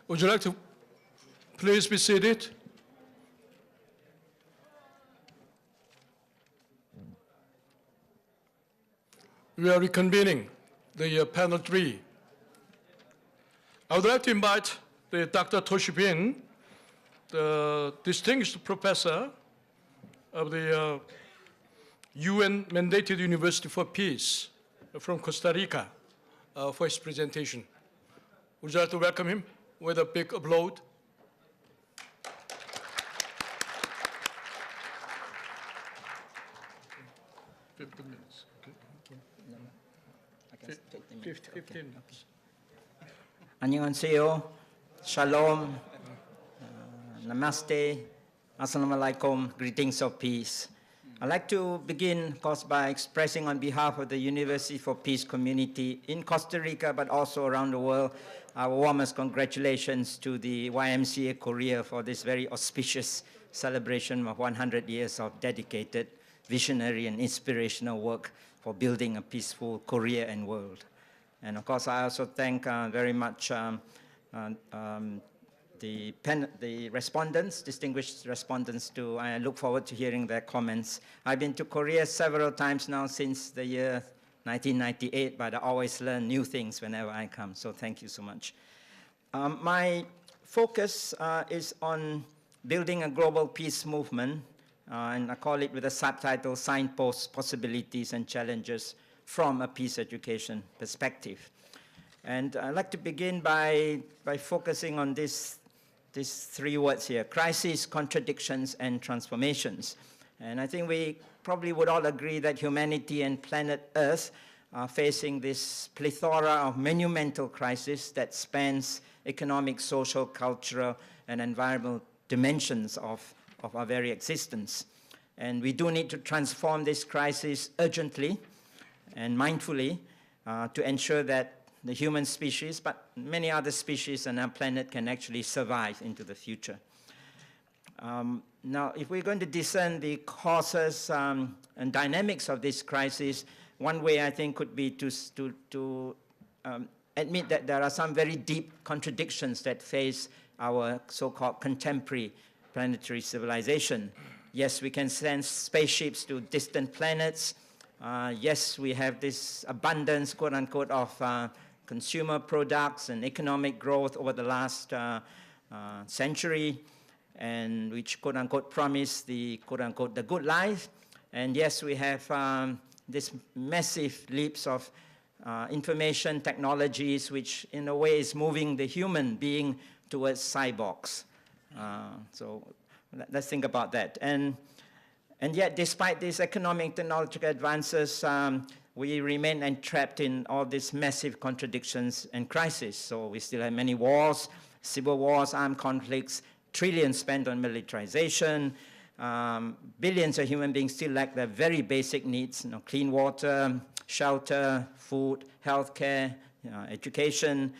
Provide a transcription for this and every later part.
Would you like to please be seated? We are reconvening the panel 3. I would like to invite Dr. Toshi Bin, the distinguished professor of the UN-mandated University for Peace from Costa Rica for his presentation. Would you like to welcome him with a big applaud? Okay. 15 minutes. 안녕하세요. Shalom. Namaste. Assalamu alaikum. Greetings of peace. I'd like to begin, of course, by expressing on behalf of the University for Peace community in Costa Rica, but also around the world, our warmest congratulations to the YMCA Korea for this very auspicious celebration of 100 years of dedicated, visionary, and inspirational work for building a peaceful Korea and world. And of course, I also thank very much the respondents, distinguished respondents too. I look forward to hearing their comments. I've been to Korea several times now since the year 1998, but I always learn new things whenever I come, so thank you so much. My focus is on building a global peace movement, and I call it with a subtitle, Signposts, Possibilities, and Challenges from a Peace Education Perspective. And I'd like to begin by focusing on these three words here: crisis, contradictions, and transformations. And I think we probably would all agree that humanity and planet Earth are facing this plethora of monumental crises that spans economic, social, cultural, and environmental dimensions of our very existence. And we do need to transform this crisis urgently and mindfully to ensure that the human species, but many other species on our planet, can actually survive into the future. Now, if we're going to discern the causes and dynamics of this crisis, one way I think could be to admit that there are some very deep contradictions that face our so-called contemporary planetary civilization. Yes, we can send spaceships to distant planets. Yes, we have this abundance, quote unquote, of consumer products and economic growth over the last century, and which, quote unquote, promise the, quote unquote, the good life. And yes, we have this massive leaps of information technologies, which in a way is moving the human being towards cyborgs. So let's think about that. And yet, despite these economic technological advances, we remain entrapped in all these massive contradictions and crises. So we still have many wars, civil wars, armed conflicts, trillions spent on militarization, billions of human beings still lack their very basic needs, clean water, shelter, food, healthcare, education,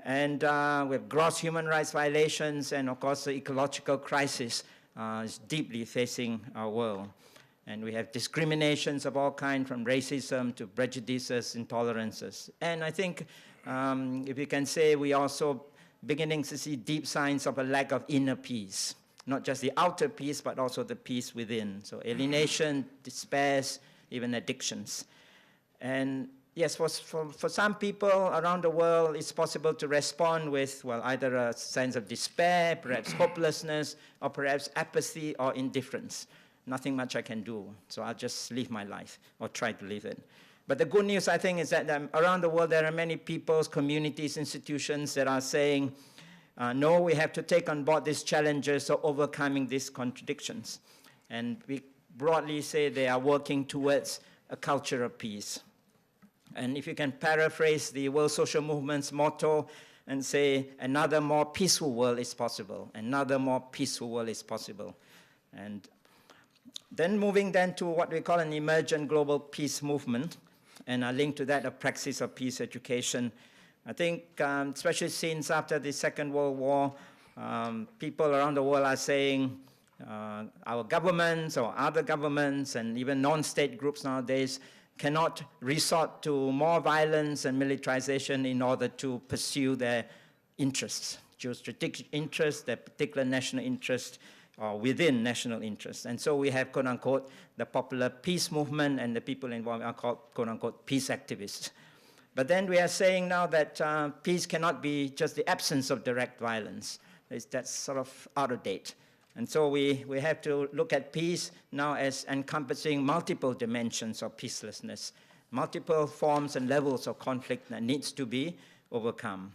and we have gross human rights violations, and of course the ecological crisis is deeply facing our world. And we have discriminations of all kinds, from racism to prejudices, intolerances. And I think, if you can say, we also beginning to see deep signs of a lack of inner peace, not just the outer peace, but also the peace within. So alienation, despair, even addictions. And yes, for some people around the world, it's possible to respond with, well, either a sense of despair, perhaps hopelessness, or perhaps apathy or indifference. Nothing much I can do, so I'll just live my life, or try to live it. But the good news, I think, is that around the world there are many peoples, communities, institutions that are saying, no, we have to take on board these challenges of overcoming these contradictions. And we broadly say they are working towards a culture of peace. And if you can paraphrase the World Social Movement's motto and say, another more peaceful world is possible, another more peaceful world is possible. And then moving then to what we call an emergent global peace movement, and I link to that a praxis of peace education. I think, especially since after the Second World War, people around the world are saying our governments or other governments and even non-state groups nowadays cannot resort to more violence and militarization in order to pursue their interests, geostrategic interests, their particular national interest, or within national interests. And so we have, quote unquote, the popular peace movement, and the people involved are called, quote unquote, peace activists. But then we are saying now that peace cannot be just the absence of direct violence. That's sort of out of date. And so we have to look at peace now as encompassing multiple dimensions of peacelessness, multiple forms and levels of conflict that needs to be overcome.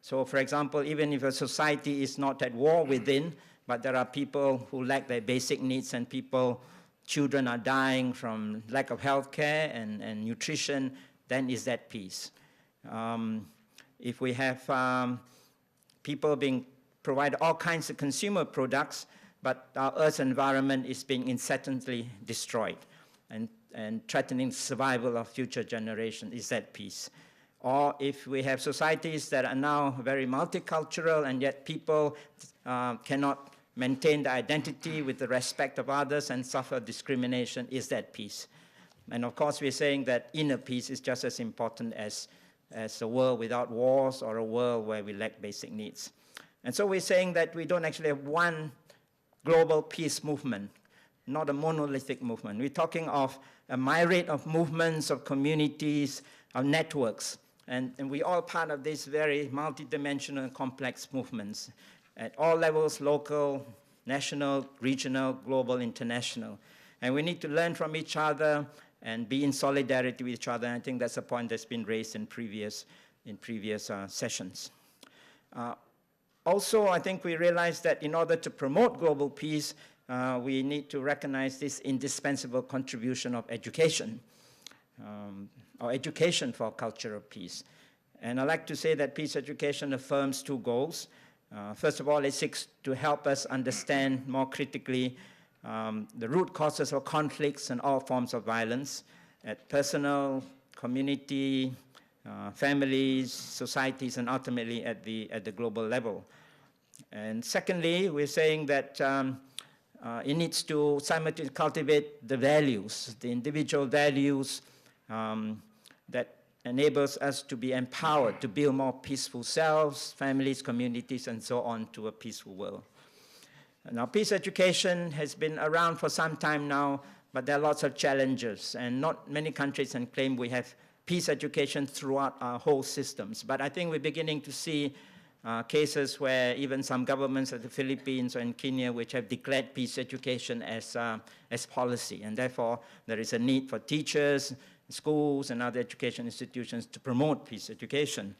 So for example, even if a society is not at war within, but there are people who lack their basic needs, and children are dying from lack of health care and nutrition, then is that peace? If we have people being provided all kinds of consumer products, but our Earth's environment is being incessantly destroyed and threatening the survival of future generations, is that peace? Or if we have societies that are now very multicultural, and yet people cannot maintain the identity with the respect of others and suffer discrimination, is that peace? And of course, we're saying that inner peace is just as important as a world without wars or a world where we lack basic needs. And so we're saying that we don't actually have one global peace movement, not a monolithic movement. We're talking of a myriad of movements, of communities, of networks. And we're all part of these very multidimensional and complex movements at all levels, local, national, regional, global, international. And we need to learn from each other and be in solidarity with each other. And I think that's a point that's been raised in previous sessions. Also, I think we realize that in order to promote global peace, we need to recognize this indispensable contribution of education, or education for a culture of peace. And I like to say that peace education affirms two goals. First of all, it seeks to help us understand more critically the root causes of conflicts and all forms of violence at personal, community, families, societies, and ultimately at the global level. And secondly, we're saying that it needs to simultaneously cultivate the values, the individual values that enables us to be empowered to build more peaceful selves, families, communities, and so on to a peaceful world. Now, peace education has been around for some time now, but there are lots of challenges, and not many countries can claim we have peace education throughout our whole systems. But I think we're beginning to see cases where even some governments of the Philippines or in Kenya which have declared peace education as policy, and therefore there is a need for teachers, schools, and other education institutions to promote peace education.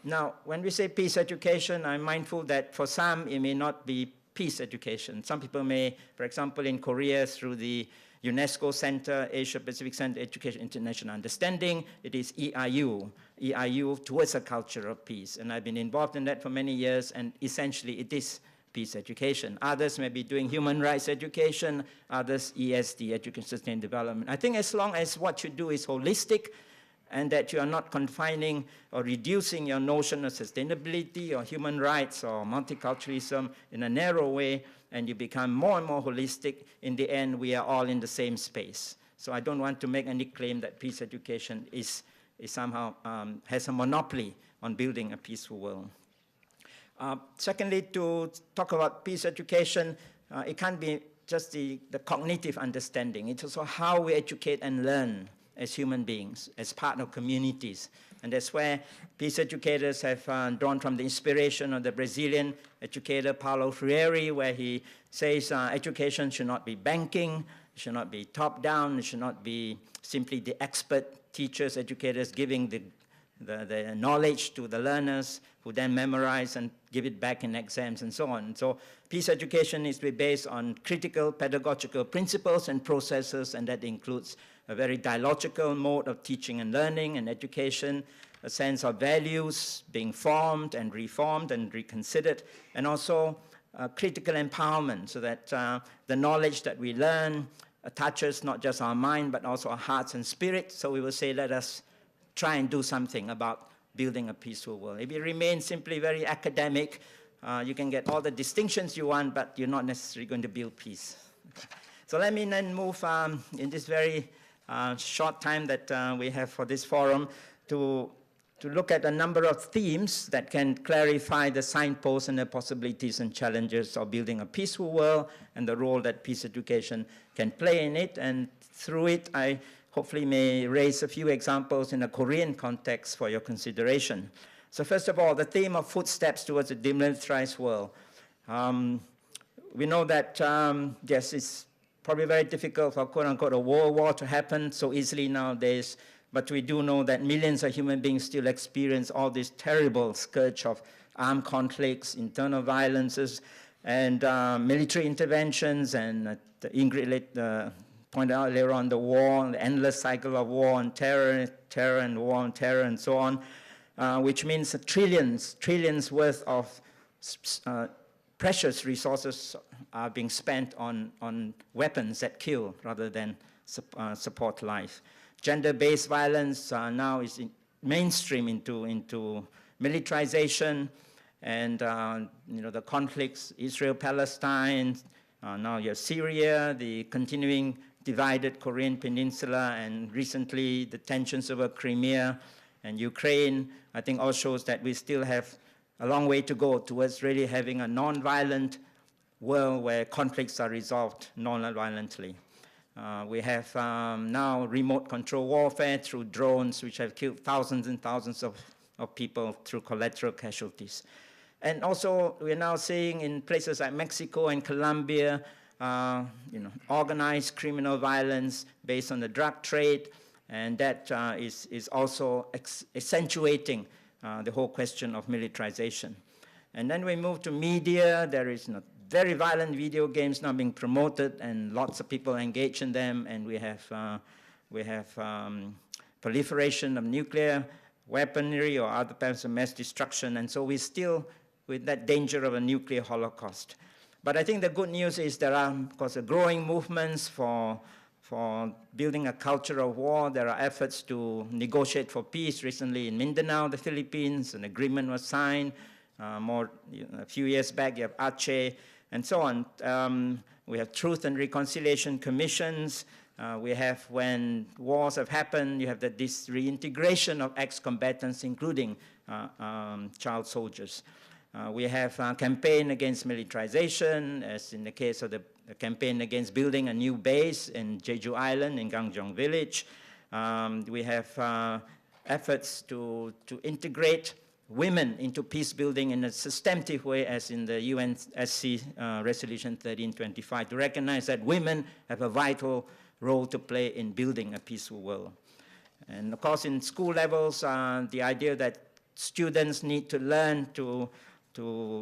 Now, when we say peace education, I'm mindful that for some it may not be peace education. Some people may, for example, in Korea, through the UNESCO Center, Asia Pacific Center, Education International Understanding, it is EIU towards a culture of peace. And I've been involved in that for many years, and essentially it is peace education. Others may be doing human rights education, others ESD, Education Sustained Development. I think as long as what you do is holistic, and that you are not confining or reducing your notion of sustainability or human rights or multiculturalism in a narrow way, and you become more and more holistic, in the end, we are all in the same space. So I don't want to make any claim that peace education is somehow has a monopoly on building a peaceful world. Secondly, to talk about peace education, it can't be just the cognitive understanding. It's also how we educate and learn as human beings, as part of communities. And that's where peace educators have drawn from the inspiration of the Brazilian educator Paulo Freire, where he says education should not be banking, it should not be top-down, it should not be simply the expert teachers, educators giving the knowledge to the learners who then memorize and give it back in exams and so on. So peace education is to be based on critical pedagogical principles and processes, and that includes a very dialogical mode of teaching and learning and education, a sense of values being formed and reformed and reconsidered, and also critical empowerment, so that the knowledge that we learn touches not just our mind, but also our hearts and spirit. So we will say, let us try and do something about building a peaceful world. If you remain simply very academic, you can get all the distinctions you want, but you're not necessarily going to build peace. Okay. So let me then move in this very short time that we have for this forum to look at a number of themes that can clarify the signposts and the possibilities and challenges of building a peaceful world and the role that peace education can play in it. And through it, I hopefully may raise a few examples in a Korean context for your consideration. So first of all, the theme of footsteps towards a demilitarized world. We know that, yes, it's probably very difficult for, quote-unquote, a world war to happen so easily nowadays, but we do know that millions of human beings still experience all this terrible scourge of armed conflicts, internal violences, and military interventions, and Ingrid pointed out later on the war, the endless cycle of war and terror and war and terror and so on, which means trillions worth of precious resources are being spent on weapons that kill rather than support life. Gender-based violence now is mainstream into militarization, and the conflicts, Israel-Palestine, now you have Syria, the continuing divided Korean Peninsula, and recently the tensions over Crimea and Ukraine, I think all shows that we still have a long way to go towards really having a non-violent world where conflicts are resolved non-violently. We have now remote control warfare through drones, which have killed thousands and thousands of people through collateral casualties. And also, we're now seeing in places like Mexico and Colombia, organized criminal violence based on the drug trade, and that is also accentuating the whole question of militarization. And then we move to media. There is very violent video games now being promoted, and lots of people engage in them, and we have proliferation of nuclear weaponry or other types of mass destruction, and so we're still with that danger of a nuclear holocaust. But I think the good news is there are, of course, growing movements for building a culture of war. There are efforts to negotiate for peace. Recently in Mindanao, the Philippines, an agreement was signed. A few years back, you have Aceh, and so on. We have truth and reconciliation commissions. We have, when wars have happened, you have this reintegration of ex-combatants, including child soldiers. We have a campaign against militarization, as in the case of the campaign against building a new base in Jeju Island in Gangjong Village. We have efforts to integrate women into peace building in a substantive way, as in the UNSC Resolution 1325, to recognize that women have a vital role to play in building a peaceful world. And of course, in school levels, the idea that students need to learn to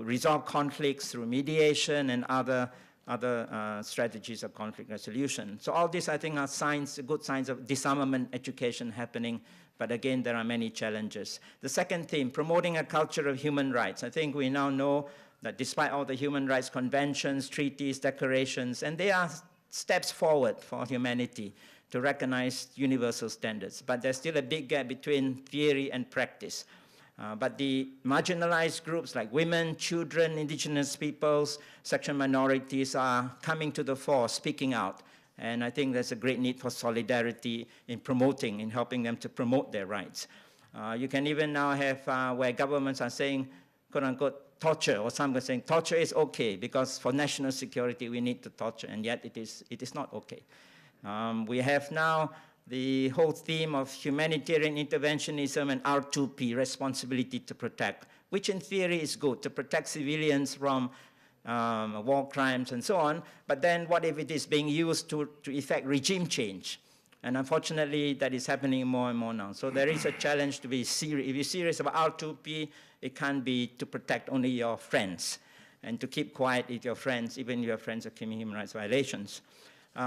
resolve conflicts through mediation and other strategies of conflict resolution. So all these, I think, are good signs of disarmament education happening. But again, there are many challenges. The second theme, promoting a culture of human rights. I think we now know that despite all the human rights conventions, treaties, declarations, and they are steps forward for humanity to recognize universal standards. But there's still a big gap between theory and practice. But the marginalized groups like women, children, indigenous peoples, sexual minorities are coming to the fore, speaking out. And I think there's a great need for solidarity in helping them to promote their rights. You can even now have where governments are saying, quote unquote, torture, or some are saying torture is okay because for national security we need to torture, and yet it is not okay. We have now the whole theme of humanitarian interventionism and R2P, responsibility to protect, which in theory is good, to protect civilians from war crimes and so on, but then what if it is being used to effect regime change? And unfortunately, that is happening more and more now. So there is a challenge to be serious. If you're serious about R2P, it can't be to protect only your friends and to keep quiet if your friends, even your friends are committing human rights violations.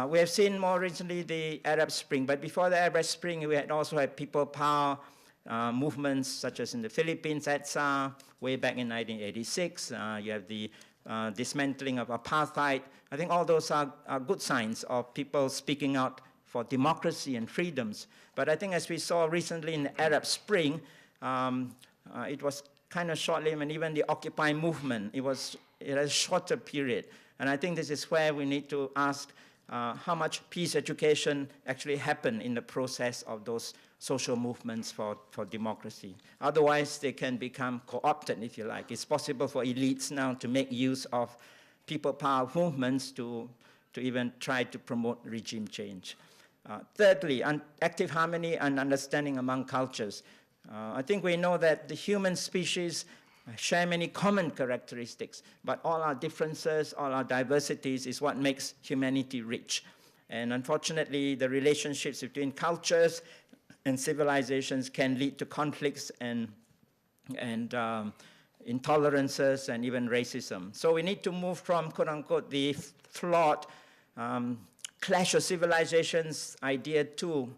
We have seen more recently the Arab Spring, but before the Arab Spring, we had also had people power movements, such as in the Philippines, EDSA, way back in 1986. You have the dismantling of apartheid. I think all those are good signs of people speaking out for democracy and freedoms. But I think as we saw recently in the Arab Spring, it was kind of short-lived, and even the Occupy movement, it had a shorter period. And I think this is where we need to ask how much peace education actually happened in the process of those social movements for democracy. Otherwise, they can become co-opted, if you like. It's possible for elites now to make use of people power movements to even try to promote regime change. Thirdly, active harmony and understanding among cultures. I think we know that the human species share many common characteristics, but all our differences, all our diversities is what makes humanity rich. And unfortunately, the relationships between cultures and civilizations can lead to conflicts and intolerances and even racism. So we need to move from, quote unquote, the flawed clash of civilizations idea to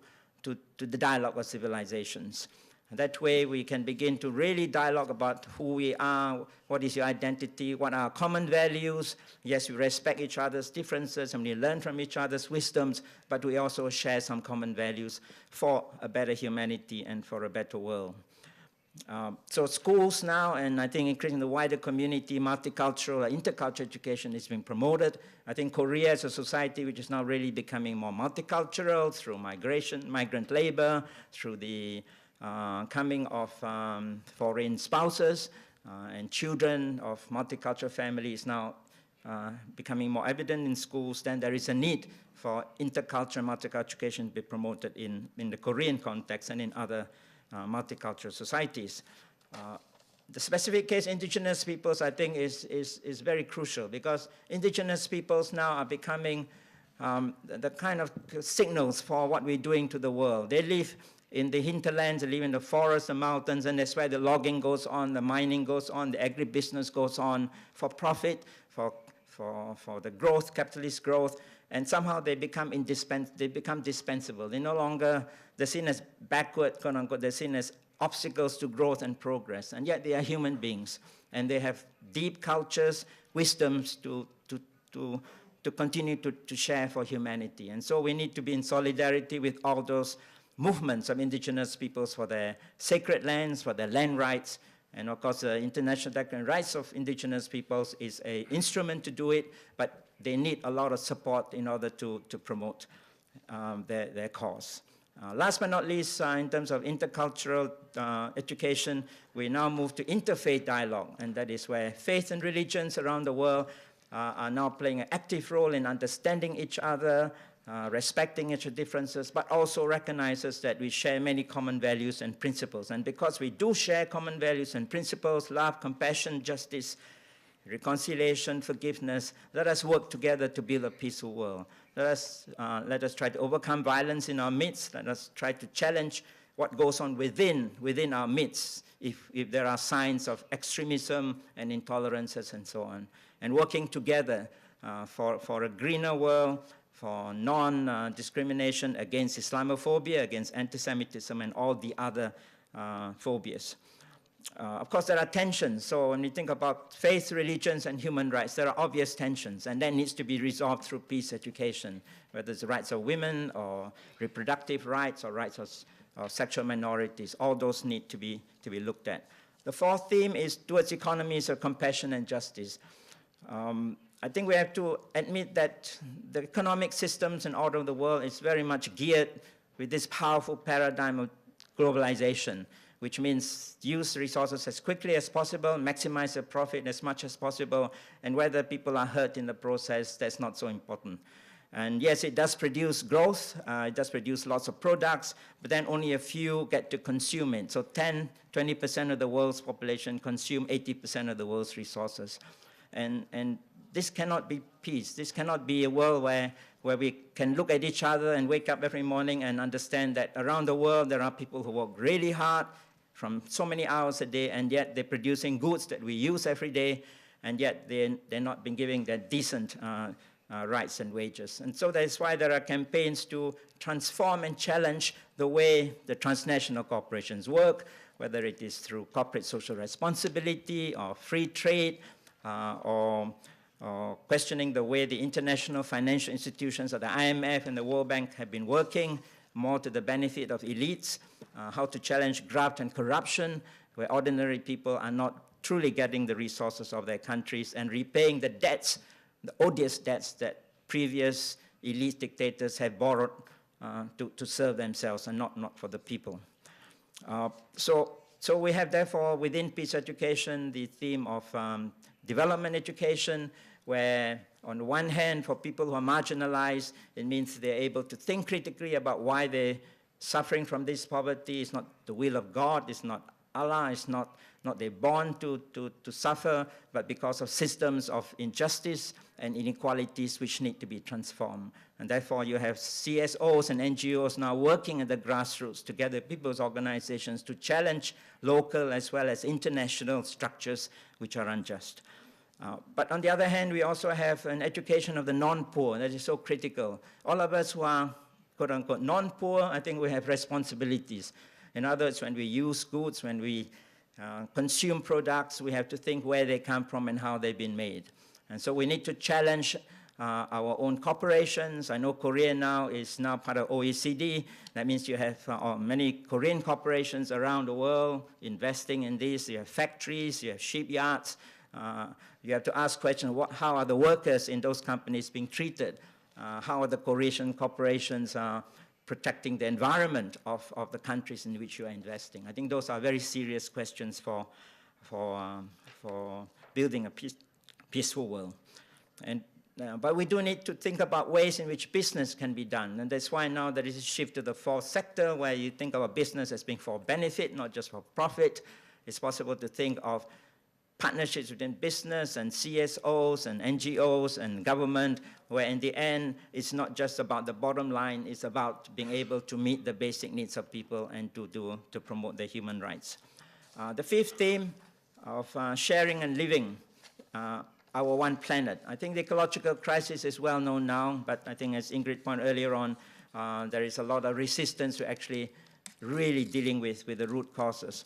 the dialogue of civilizations. That way we can begin to really dialogue about who we are, what is your identity, what are our common values. Yes, we respect each other's differences and we learn from each other's wisdoms, but we also share some common values for a better humanity and for a better world. So schools now, and I think increasing the wider community, multicultural, intercultural education is being promoted. I think Korea is a society which is now really becoming more multicultural through migration, migrant labor, through the coming of foreign spouses and children of multicultural families now becoming more evident in schools. Then there is a need for intercultural, multicultural education to be promoted in the Korean context and in other multicultural societies. The specific case indigenous peoples, I think, is very crucial because indigenous peoples now are becoming the kind of signals for what we're doing to the world. They live in the hinterlands, they live in the forests, the mountains, and that's where the logging goes on, the mining goes on, the agribusiness goes on for profit, for the growth, capitalist growth, and somehow they become dispensable. They're no longer, they're seen as backward, quote unquote, they're seen as obstacles to growth and progress, and yet they are human beings, and they have deep cultures, wisdoms to continue to share for humanity. And so we need to be in solidarity with all those movements of indigenous peoples for their sacred lands, for their land rights, and of course the International Declaration on Rights of Indigenous Peoples is an instrument to do it, but they need a lot of support in order to promote their cause. Last but not least, in terms of intercultural education, we now move to interfaith dialogue, and that is where faith and religions around the world are now playing an active role in understanding each other, respecting each other's differences, but also recognizes that we share many common values and principles. And because we do share common values and principles, love, compassion, justice, reconciliation, forgiveness, let us work together to build a peaceful world. Let us try to overcome violence in our midst. Let us try to challenge what goes on within our midst, if there are signs of extremism and intolerances and so on. And working together for a greener world, for non-discrimination against Islamophobia, against anti-Semitism, and all the other phobias. Of course, there are tensions. So when we think about faith, religions, and human rights, there are obvious tensions, and that needs to be resolved through peace education, whether it's the rights of women or reproductive rights or rights of sexual minorities. All those need to be looked at. The fourth theme is towards economies of compassion and justice. I think we have to admit that the economic systems in all over the world is very much geared with this powerful paradigm of globalization, which means use resources as quickly as possible, maximize the profit as much as possible, and whether people are hurt in the process, that's not so important. And yes, it does produce growth, it does produce lots of products, but then only a few get to consume it. So 20% of the world's population consume 80% of the world's resources. And this cannot be peace. This cannot be a world where we can look at each other and wake up every morning and understand that around the world there are people who work really hard from so many hours a day, and yet they're producing goods that we use every day, and yet they're not being given their decent rights and wages. And so that's why there are campaigns to transform and challenge the way the transnational corporations work, whether it is through corporate social responsibility or free trade, or questioning the way the international financial institutions of the IMF and the World Bank have been working more to the benefit of elites, how to challenge graft and corruption, where ordinary people are not truly getting the resources of their countries and repaying the debts, the odious debts that previous elite dictators have borrowed to serve themselves and not for the people. So we have, therefore, within peace education, the theme of development education, where on the one hand, for people who are marginalized, it means they're able to think critically about why they're suffering from this poverty. It's not the will of God, it's not Allah, it's not they're born to suffer, but because of systems of injustice and inequalities which need to be transformed. And therefore, you have CSOs and NGOs now working at the grassroots together, people's organizations, to challenge local as well as international structures which are unjust. But on the other hand, we also have an education of the non-poor that is so critical. All of us who are, quote-unquote, non-poor, I think we have responsibilities. In other words, when we use goods, when we consume products, we have to think where they come from and how they've been made. And so we need to challenge our own corporations. I know Korea now is now part of OECD. That means you have many Korean corporations around the world investing in this. You have factories, you have shipyards. You have to ask questions, how are the workers in those companies being treated? How are the Korean corporations protecting the environment of the countries in which you are investing? I think those are very serious questions for building a peaceful world. But we do need to think about ways in which business can be done. And that's why now there is a shift to the fourth sector, where you think about business as being for benefit, not just for profit. It's possible to think of partnerships within business and CSOs and NGOs and government, where in the end, it's not just about the bottom line, it's about being able to meet the basic needs of people and to promote their human rights. The fifth theme of sharing and living, our one planet. I think the ecological crisis is well known now, but I think as Ingrid pointed earlier on, there is a lot of resistance to actually really dealing with the root causes.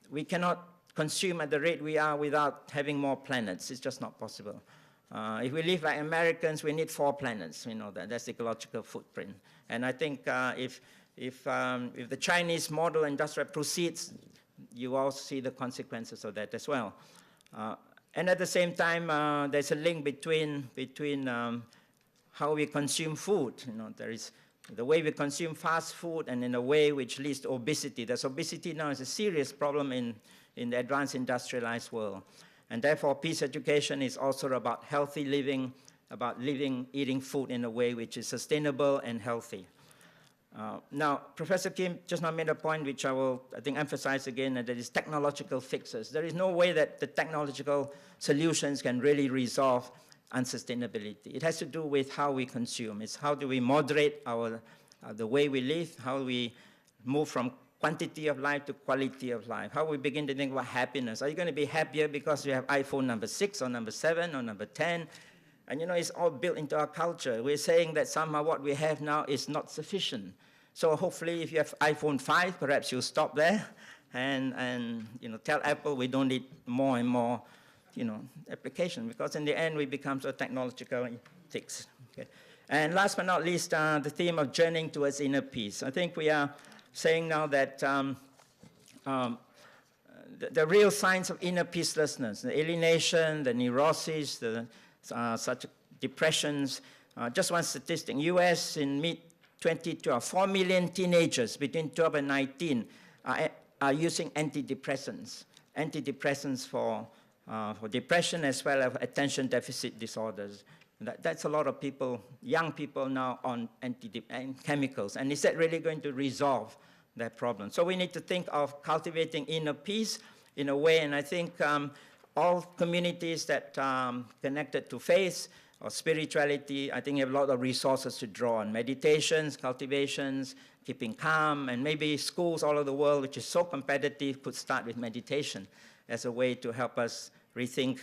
We cannot consume at the rate we are without having more planets. It's just not possible. If we live like Americans, we need 4 planets. We know that. That's the ecological footprint. And I think if the Chinese model industrial proceeds, you all see the consequences of that as well. And at the same time, there's a link between how we consume food. There is the way we consume fast food and in a way which leads to obesity. There's obesity now is a serious problem in the advanced industrialized world. And therefore, peace education is also about healthy living, about eating food in a way which is sustainable and healthy. Now, Professor Kim just now made a point which I will, I think, emphasize again, and that is technological fixes. There is no way that the technological solutions can really resolve unsustainability. It has to do with how we consume. It's how do we moderate the way we live, how we move from quantity of life to quality of life, how we begin to think about happiness. Are you going to be happier because you have iPhone number 6 or number 7 or number 10? And it's all built into our culture. We're saying that somehow what we have now is not sufficient. So hopefully if you have iPhone 5, perhaps you'll stop there and tell Apple we don't need more and more application, because in the end we become so technological fixed. Okay. And last but not least, the theme of journeying towards inner peace. I think we are saying now that the real signs of inner peacelessness, the alienation, the neurosis, such depressions. Just one statistic, US in mid-2012, 4 million teenagers between 12 and 19 are using antidepressants for depression as well as attention deficit disorders. That's a lot of people, young people now on chemicals. And is that really going to resolve that problem? So we need to think of cultivating inner peace in a way, and I think all communities that connected to faith or spirituality, I think have a lot of resources to draw on. Meditations, cultivations, keeping calm, and maybe schools all over the world, which is so competitive, could start with meditation as a way to help us rethink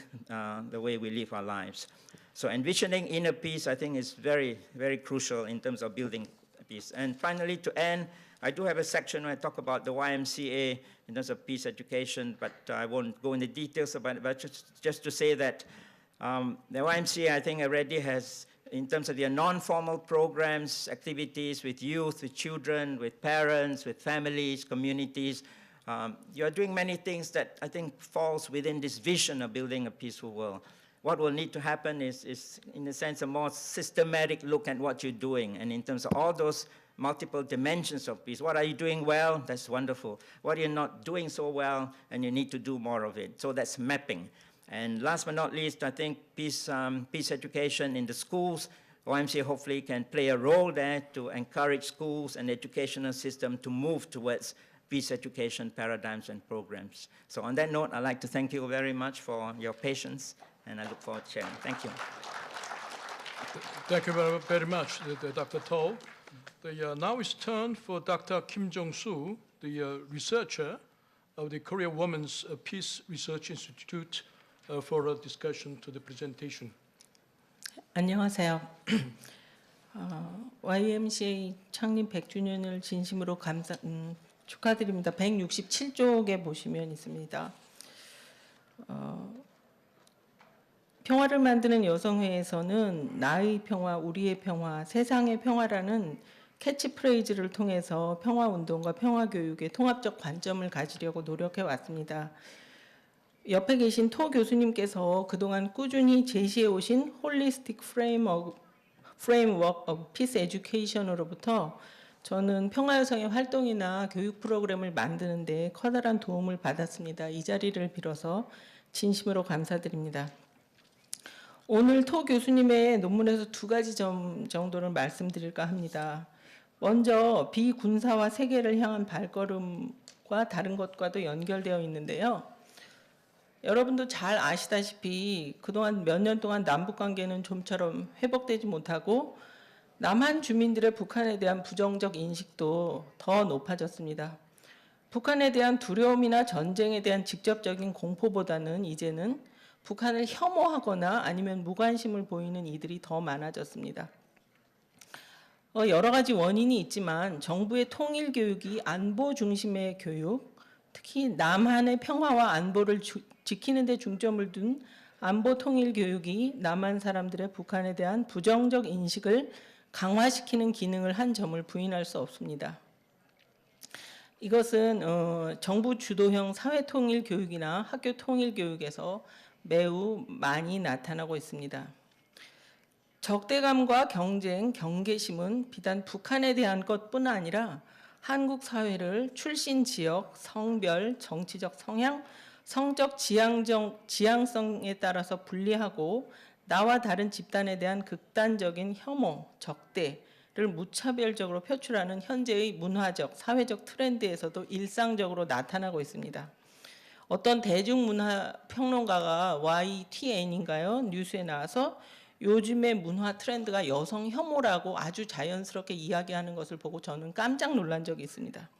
the way we live our lives. So envisioning inner peace, I think, is very, very crucial in terms of building peace. And finally, to end, I do have a section where I talk about the YMCA in terms of peace education, but I won't go into details about it, but just to say that the YMCA, I think, already has, in terms of their non-formal programs, activities with youth, with children, with parents, with families, communities, you're doing many things that I think falls within this vision of building a peaceful world. what will need to happen is, in a sense, a more systematic look at what you're doing, and in terms of all those multiple dimensions of peace. What are you doing well? That's wonderful. What are you not doing so well, and you need to do more of it? So that's mapping. And last but not least, I think peace education in the schools, YMCA hopefully can play a role there to encourage schools and educational system to move towards peace education paradigms and programs. So on that note, I'd like to thank you very much for your patience, and I look forward to sharing. Thank you. Thank you very much, Dr. To. Now it's turn for Dr. Kim Jong-soo, the researcher of the Korea Women's Peace Research Institute, for a discussion to the presentation. 안녕하세요. YMCA 창립 100주년을 진심으로 축하드립니다. 167쪽에 보시면 있습니다. 평화를 만드는 여성회에서는 나의 평화, 우리의 평화, 세상의 평화라는 캐치프레이즈를 통해서 평화운동과 평화교육의 통합적 관점을 가지려고 노력해 왔습니다. 옆에 계신 토 교수님께서 그동안 꾸준히 제시해 오신 홀리스틱 프레임워크 of Peace Education으로부터 저는 평화여성의 활동이나 교육 프로그램을 만드는 데 커다란 도움을 받았습니다. 이 자리를 빌어서 진심으로 감사드립니다. 오늘 토 교수님의 논문에서 두 가지 점 정도를 말씀드릴까 합니다. 먼저 비군사화 세계를 향한 발걸음과 다른 것과도 연결되어 있는데요. 여러분도 잘 아시다시피 그동안 몇 년 동안 남북관계는 좀처럼 회복되지 못하고 남한 주민들의 북한에 대한 부정적 인식도 더 높아졌습니다. 북한에 대한 두려움이나 전쟁에 대한 직접적인 공포보다는 이제는 북한을 혐오하거나 아니면 무관심을 보이는 이들이 더 많아졌습니다. 여러 가지 원인이 있지만 정부의 통일 교육이 안보 중심의 교육, 특히 남한의 평화와 안보를 지키는 데 중점을 둔 안보 통일 교육이 남한 사람들의 북한에 대한 부정적 인식을 강화시키는 기능을 한 점을 부인할 수 없습니다. 이것은 정부 주도형 사회 통일 교육이나 학교 통일 교육에서 매우 많이 나타나고 있습니다. 적대감과 경쟁, 경계심은 비단 북한에 대한 것뿐 아니라 한국 사회를 출신 지역, 성별, 정치적 성향, 성적 지향성에 따라서 분리하고 나와 다른 집단에 대한 극단적인 혐오, 적대를 무차별적으로 표출하는 현재의 문화적, 사회적 트렌드에서도 일상적으로 나타나고 있습니다. 어떤 대중문화 평론가가 YTN인가요? 뉴스에 나와서 요즘의 문화 트렌드가 여성 혐오라고 아주 자연스럽게 이야기하는 것을 보고 저는 깜짝 놀란 적이 있습니다.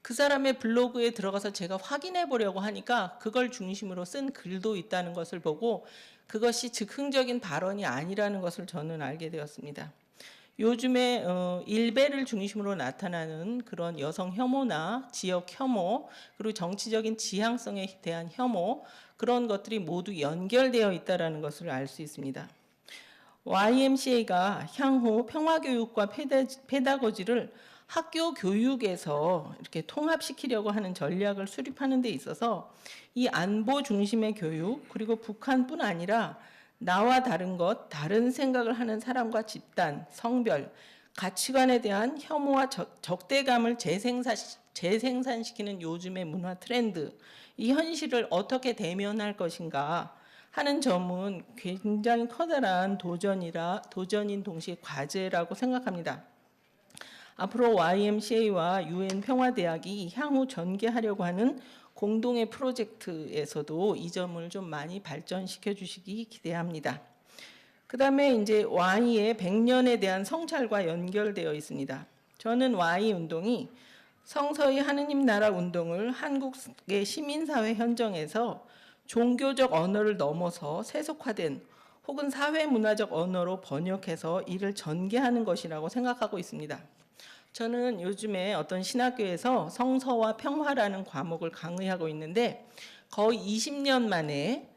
그 사람의 블로그에 들어가서 제가 확인해 보려고 하니까 그걸 중심으로 쓴 글도 있다는 것을 보고 그것이 즉흥적인 발언이 아니라는 것을 저는 알게 되었습니다. 요즘에 일베를 중심으로 나타나는 그런 여성 혐오나 지역 혐오 그리고 정치적인 지향성에 대한 혐오 그런 것들이 모두 연결되어 있다는 것을 알 수 있습니다. YMCA가 향후 평화교육과 페다고지를 학교 교육에서 이렇게 통합시키려고 하는 전략을 수립하는 데 있어서 이 안보 중심의 교육 그리고 북한뿐 아니라 나와 다른 것, 다른 생각을 하는 사람과 집단, 성별, 가치관에 대한 혐오와 적대감을 재생산시키는 요즘의 문화 트렌드, 이 현실을 어떻게 대면할 것인가 하는 점은 굉장히 커다란 도전인 동시에 과제라고 생각합니다. 앞으로 YMCA와 UN 평화대학이 향후 전개하려고 하는 공동의 프로젝트에서도 이 점을 좀 많이 발전시켜 주시기 기대합니다. 그 다음에 이제 Y의 100년에 대한 성찰과 연결되어 있습니다. 저는 Y 운동이 성서의 하느님 나라 운동을 한국의 시민사회 현정에서 종교적 언어를 넘어서 세속화된 혹은 사회문화적 언어로 번역해서 이를 전개하는 것이라고 생각하고 있습니다. 저는 요즘에 어떤 신학교에서 성서와 평화라는 과목을 강의하고 있는데 거의 20년 만에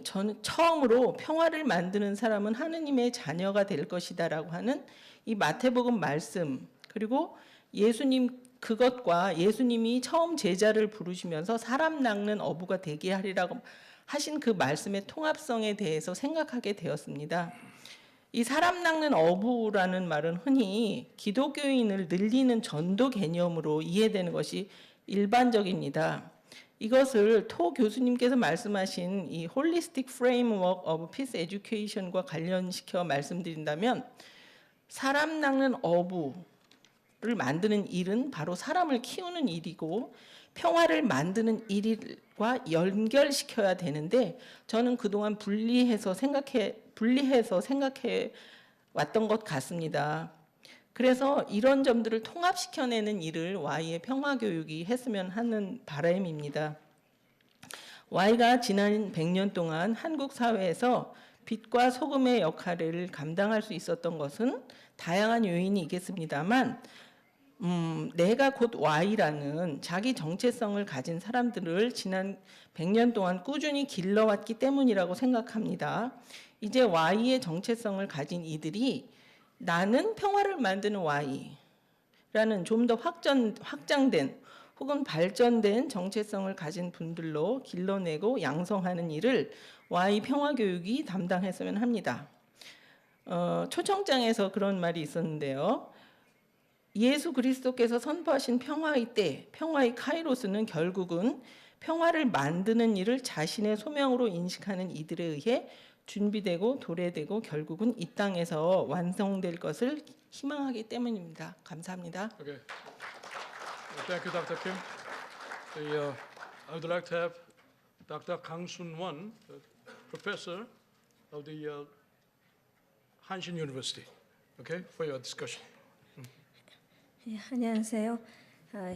저는 처음으로 평화를 만드는 사람은 하느님의 자녀가 될 것이다라고 하는 이 마태복음 말씀 그리고 예수님이 처음 제자를 부르시면서 사람 낚는 어부가 되게 하리라고 하신 그 말씀의 통합성에 대해서 생각하게 되었습니다. 이 사람 낚는 어부라는 말은 흔히 기독교인을 늘리는 전도 개념으로 이해되는 것이 일반적입니다. 이것을 토 교수님께서 말씀하신 이 Holistic Framework of Peace Education과 관련시켜 말씀드린다면 사람 낚는 어부를 만드는 일은 바로 사람을 키우는 일이고 평화를 만드는 일과 연결시켜야 되는데 저는 그동안 분리해서 생각해 왔던 것 같습니다. 그래서 이런 점들을 통합시켜내는 일을 Y의 평화교육이 했으면 하는 바람입니다. Y가 지난 100년 동안 한국 사회에서 빛과 소금의 역할을 감당할 수 있었던 것은 다양한 요인이 있겠습니다만 내가 곧 Y라는 자기 정체성을 가진 사람들을 지난 100년 동안 꾸준히 길러왔기 때문이라고 생각합니다. 이제 Y의 정체성을 가진 이들이 나는 평화를 만드는 Y라는 좀 더 확장된 혹은 발전된 정체성을 가진 분들로 길러내고 양성하는 일을 Y 평화교육이 담당했으면 합니다. 초청장에서 그런 말이 있었는데요. 예수 그리스도께서 선포하신 평화의 때, 평화의 카이로스는 결국은 평화를 만드는 일을 자신의 소명으로 인식하는 이들에 의해 준비되고 도래되고 결국은 이 땅에서 완성될 것을 희망하기 때문입니다. 감사합니다. Okay. Thank you, Dr. Kim. I would like to have Dr. Kang Sun-won, professor of the Hanshin University, okay, for your discussion. 예, 안녕하세요.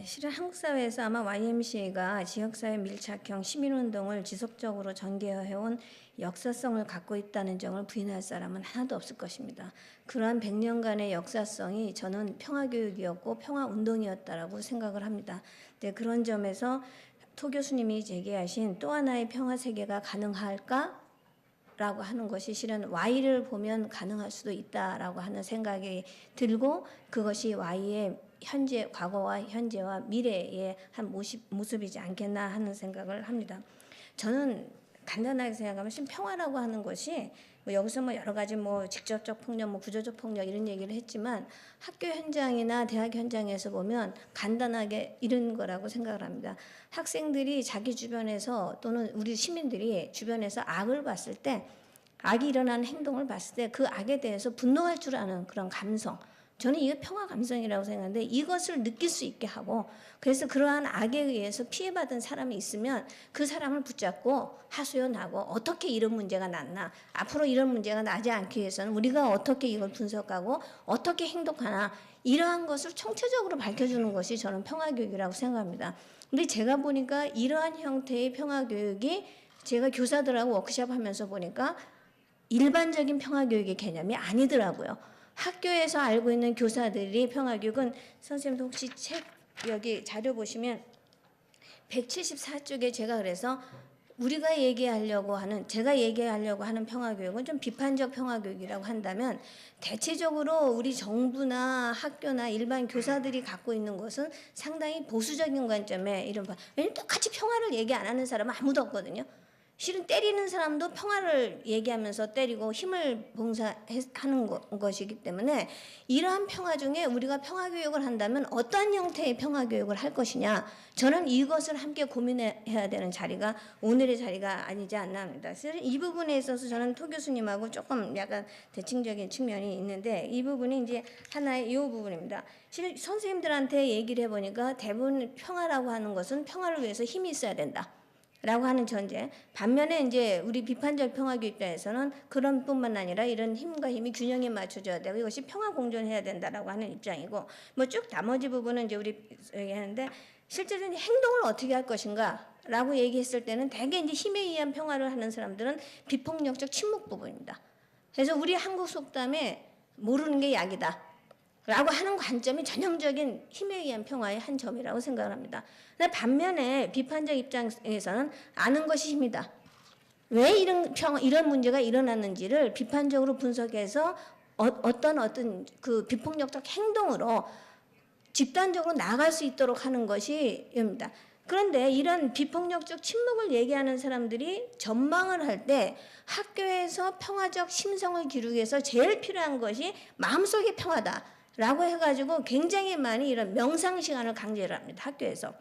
실은 한국 사회에서 아마 YMCA가 지역사회 밀착형 시민운동을 지속적으로 전개해온 역사성을 갖고 있다는 점을 부인할 사람은 하나도 없을 것입니다. 그러한 100년간의 역사성이 저는 평화교육이었고 평화운동이었다라고 생각을 합니다. 네, 그런 점에서 토 교수님이 제기하신 또 하나의 평화세계가 가능할까? 라고 하는 것이 실은 Y를 보면 가능할 수도 있다라고 하는 생각이 들고 그것이 Y의 현재, 과거와 현재와 미래의 한 모습이지 않겠나 하는 생각을 합니다. 저는 간단하게 생각하면 평화라고 하는 것이 여기서 여러 가지 직접적 폭력, 구조적 폭력 이런 얘기를 했지만 학교 현장이나 대학 현장에서 보면 간단하게 이런 거라고 생각을 합니다. 학생들이 자기 주변에서 또는 우리 시민들이 주변에서 악을 봤을 때 악이 일어나는 행동을 봤을 때 그 악에 대해서 분노할 줄 아는 그런 감성, 저는 이게 평화 감성이라고 생각하는데 이것을 느낄 수 있게 하고 그래서 그러한 악에 의해서 피해받은 사람이 있으면 그 사람을 붙잡고 하소연하고 어떻게 이런 문제가 났나 앞으로 이런 문제가 나지 않기 위해서는 우리가 어떻게 이걸 분석하고 어떻게 행동하나 이러한 것을 총체적으로 밝혀주는 것이 저는 평화교육이라고 생각합니다. 근데 제가 보니까 이러한 형태의 평화교육이 제가 교사들하고 워크숍 하면서 보니까 일반적인 평화교육의 개념이 아니더라고요. 학교에서 알고 있는 교사들이 평화교육은 선생님도 혹시 책 여기 자료 보시면 174쪽에 제가 그래서 제가 얘기하려고 하는 평화교육은 좀 비판적 평화교육이라고 한다면 대체적으로 우리 정부나 학교나 일반 교사들이 갖고 있는 것은 상당히 보수적인 관점에 왜냐면 똑같이 평화를 얘기 안 하는 사람은 아무도 없거든요. 실은 때리는 사람도 평화를 얘기하면서 때리고 힘을 봉사하는 것이기 때문에 이러한 평화 중에 우리가 평화교육을 한다면 어떠한 형태의 평화교육을 할 것이냐 저는 이것을 함께 고민해야 되는 자리가 오늘의 자리가 아니지 않나 합니다. 사실 이 부분에 있어서 저는 토 교수님하고 조금 약간 대칭적인 측면이 있는데 이 부분이 이제 하나의 이 부분입니다. 실은 선생님들한테 얘기를 해보니까 대부분 평화라고 하는 것은 평화를 위해서 힘이 있어야 된다. 라고 하는 전제. 반면에 이제 우리 비판적 평화교육 입장에서는 그런 뿐만 아니라 이런 힘과 힘이 균형에 맞춰져야 되고 이것이 평화 공존해야 된다라고 하는 입장이고 쭉 나머지 부분은 이제 우리 얘기하는데 실제로 행동을 어떻게 할 것인가라고 얘기했을 때는 대개 이제 힘에 의한 평화를 하는 사람들은 비폭력적 침묵 부분입니다. 그래서 우리 한국 속담에 모르는 게 약이다. 라고 하는 관점이 전형적인 힘에 의한 평화의 한 점이라고 생각을 합니다. 근데 반면에 비판적 입장에서는 아는 것이 힘이다. 왜 이런 문제가 일어났는지를 비판적으로 분석해서 어떤 그 비폭력적 행동으로 집단적으로 나갈 수 있도록 하는 것이 입니다. 그런데 이런 비폭력적 침묵을 얘기하는 사람들이 전망을 할 때 학교에서 평화적 심성을 기르기 위해서 제일 필요한 것이 마음속의 평화다라고 해가지고 굉장히 많이 이런 명상 시간을 강제를 합니다. 학교에서.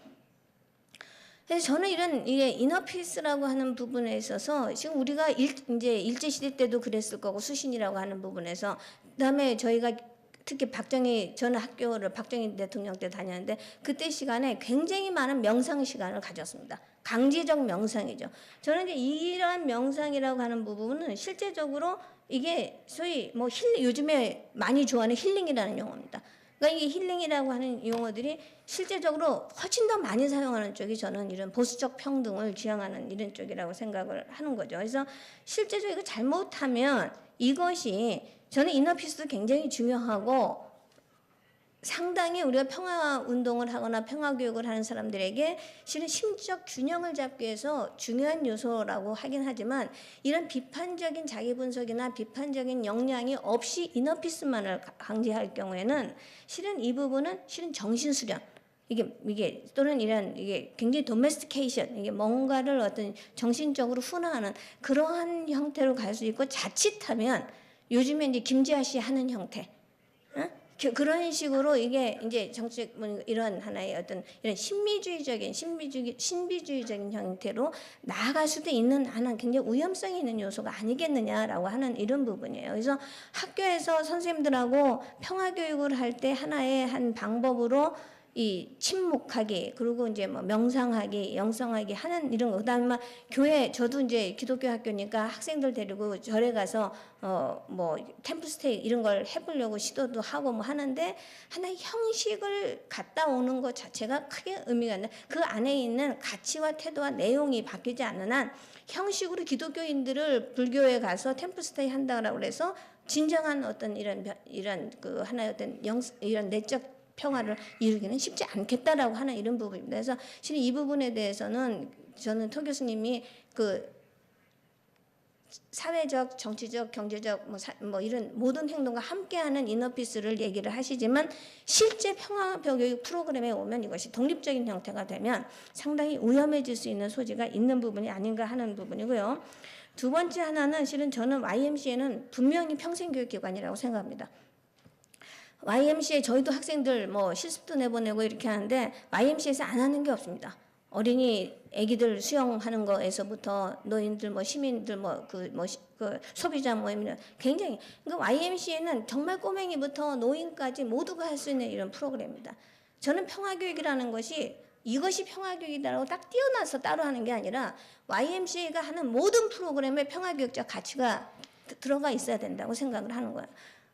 그래서 저는 이런 이게 이너피스라고 하는 부분에 있어서 지금 우리가 이제 일제 시대 때도 그랬을 거고 수신이라고 하는 부분에서 그다음에 저희가 특히 저는 학교를 박정희 대통령 때 다녔는데 그때 시간에 굉장히 많은 명상 시간을 가졌습니다. 강제적 명상이죠. 저는 이제 이러한 명상이라고 하는 부분은 실제적으로 이게 소위 뭐 요즘에 많이 좋아하는 힐링이라는 용어입니다. 그러니까 이 힐링이라고 하는 용어들이 실제적으로 훨씬 더 많이 사용하는 쪽이 저는 이런 보수적 평등을 지향하는 이런 쪽이라고 생각을 하는 거죠. 그래서 실제적으로 이거 잘못하면 이것이 저는 이너피스도 굉장히 중요하고 상당히 우리가 평화 운동을 하거나 평화 교육을 하는 사람들에게 실은 심리적 균형을 잡기 위해서 중요한 요소라고 하긴 하지만 이런 비판적인 자기 분석이나 비판적인 역량이 없이 이너피스만을 강제할 경우에는 실은 이 부분은 실은 정신 수련 이게 또는 이게 굉장히 도메스티케이션 이게 뭔가를 어떤 정신적으로 훈화하는 그러한 형태로 갈 수 있고 자칫하면 요즘에 이제 김지아 씨 하는 형태 그런 식으로 이게 이제 정책 이런 하나의 어떤 이런 신비주의적인 형태로 나아갈 수도 있는 하나 굉장히 위험성이 있는 요소가 아니겠느냐라고 하는 이런 부분이에요. 그래서 학교에서 선생님들하고 평화 교육을 할 때 하나의 한 방법으로 이 침묵하기 그리고 이제 뭐 명상하기, 영성하기 하는 이런 거. 그다음에 막 교회 저도 이제 기독교 학교니까 학생들 데리고 절에 가서 뭐 템플스테이 이런 걸 해보려고 시도도 하고 뭐 하는데 하나의 형식을 갖다 오는 것 자체가 크게 의미가 있는 그 안에 있는 가치와 태도와 내용이 바뀌지 않는 한 형식으로 기독교인들을 불교에 가서 템플스테이 한다고 해서 진정한 어떤 이런 그 하나의 어떤 이런 내적 평화를 이루기는 쉽지 않겠다라고 하는 이런 부분입니다. 그래서 실은 이 부분에 대해서는 저는 토 교수님이 그 사회적, 정치적, 경제적 뭐 이런 모든 행동과 함께하는 이너피스를 얘기를 하시지만 실제 평화 교육 프로그램에 오면 이것이 독립적인 형태가 되면 상당히 위험해질 수 있는 소지가 있는 부분이 아닌가 하는 부분이고요. 두 번째 하나는 실은 저는 YMCA는 분명히 평생교육기관이라고 생각합니다. YMCA 저희도 학생들 뭐 실습도 내보내고 이렇게 하는데 YMCA에서 안 하는 게 없습니다. 어린이 아기들 수영하는 거에서부터 노인들 뭐 시민들 그 소비자 모임 굉장히 그러니까 YMCA는 정말 꼬맹이부터 노인까지 모두가 할 수 있는 이런 프로그램입니다. 저는 평화교육이라는 것이 이것이 평화교육이라고 딱 띄어나서 따로 하는 게 아니라 YMCA가 하는 모든 프로그램에 평화교육적 가치가 들어가 있어야 된다고 생각을 하는 거예요.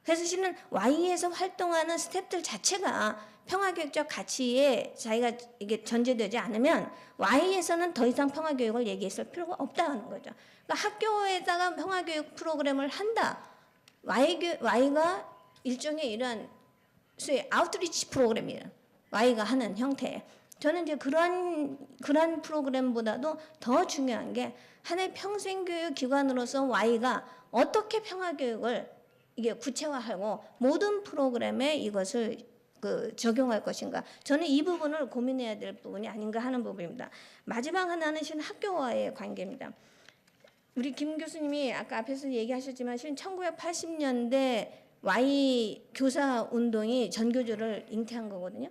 그래서 실은 Y에서 활동하는 스태프들 자체가 평화교육적 가치에 자기가 이게 전제되지 않으면 Y에서는 더 이상 평화교육을 얘기했을 필요가 없다는 거죠. 그러니까 학교에다가 평화교육 프로그램을 한다. Y가 일종의 이런 소위 아웃리치 프로그램이에요. Y가 하는 형태에. 저는 이제 그런 프로그램보다도 더 중요한 게 하나의 평생교육 기관으로서 Y가 어떻게 평화교육을 이게 구체화하고 모든 프로그램에 이것을 적용할 것인가. 저는 이 부분을 고민해야 될 부분이 아닌가 하는 부분입니다. 마지막 하나는 실은 학교와의 관계입니다. 우리 김 교수님이 아까 앞에서 얘기하셨지만 실은 1980년대 Y 교사 운동이 전교조를 잉태한 거거든요.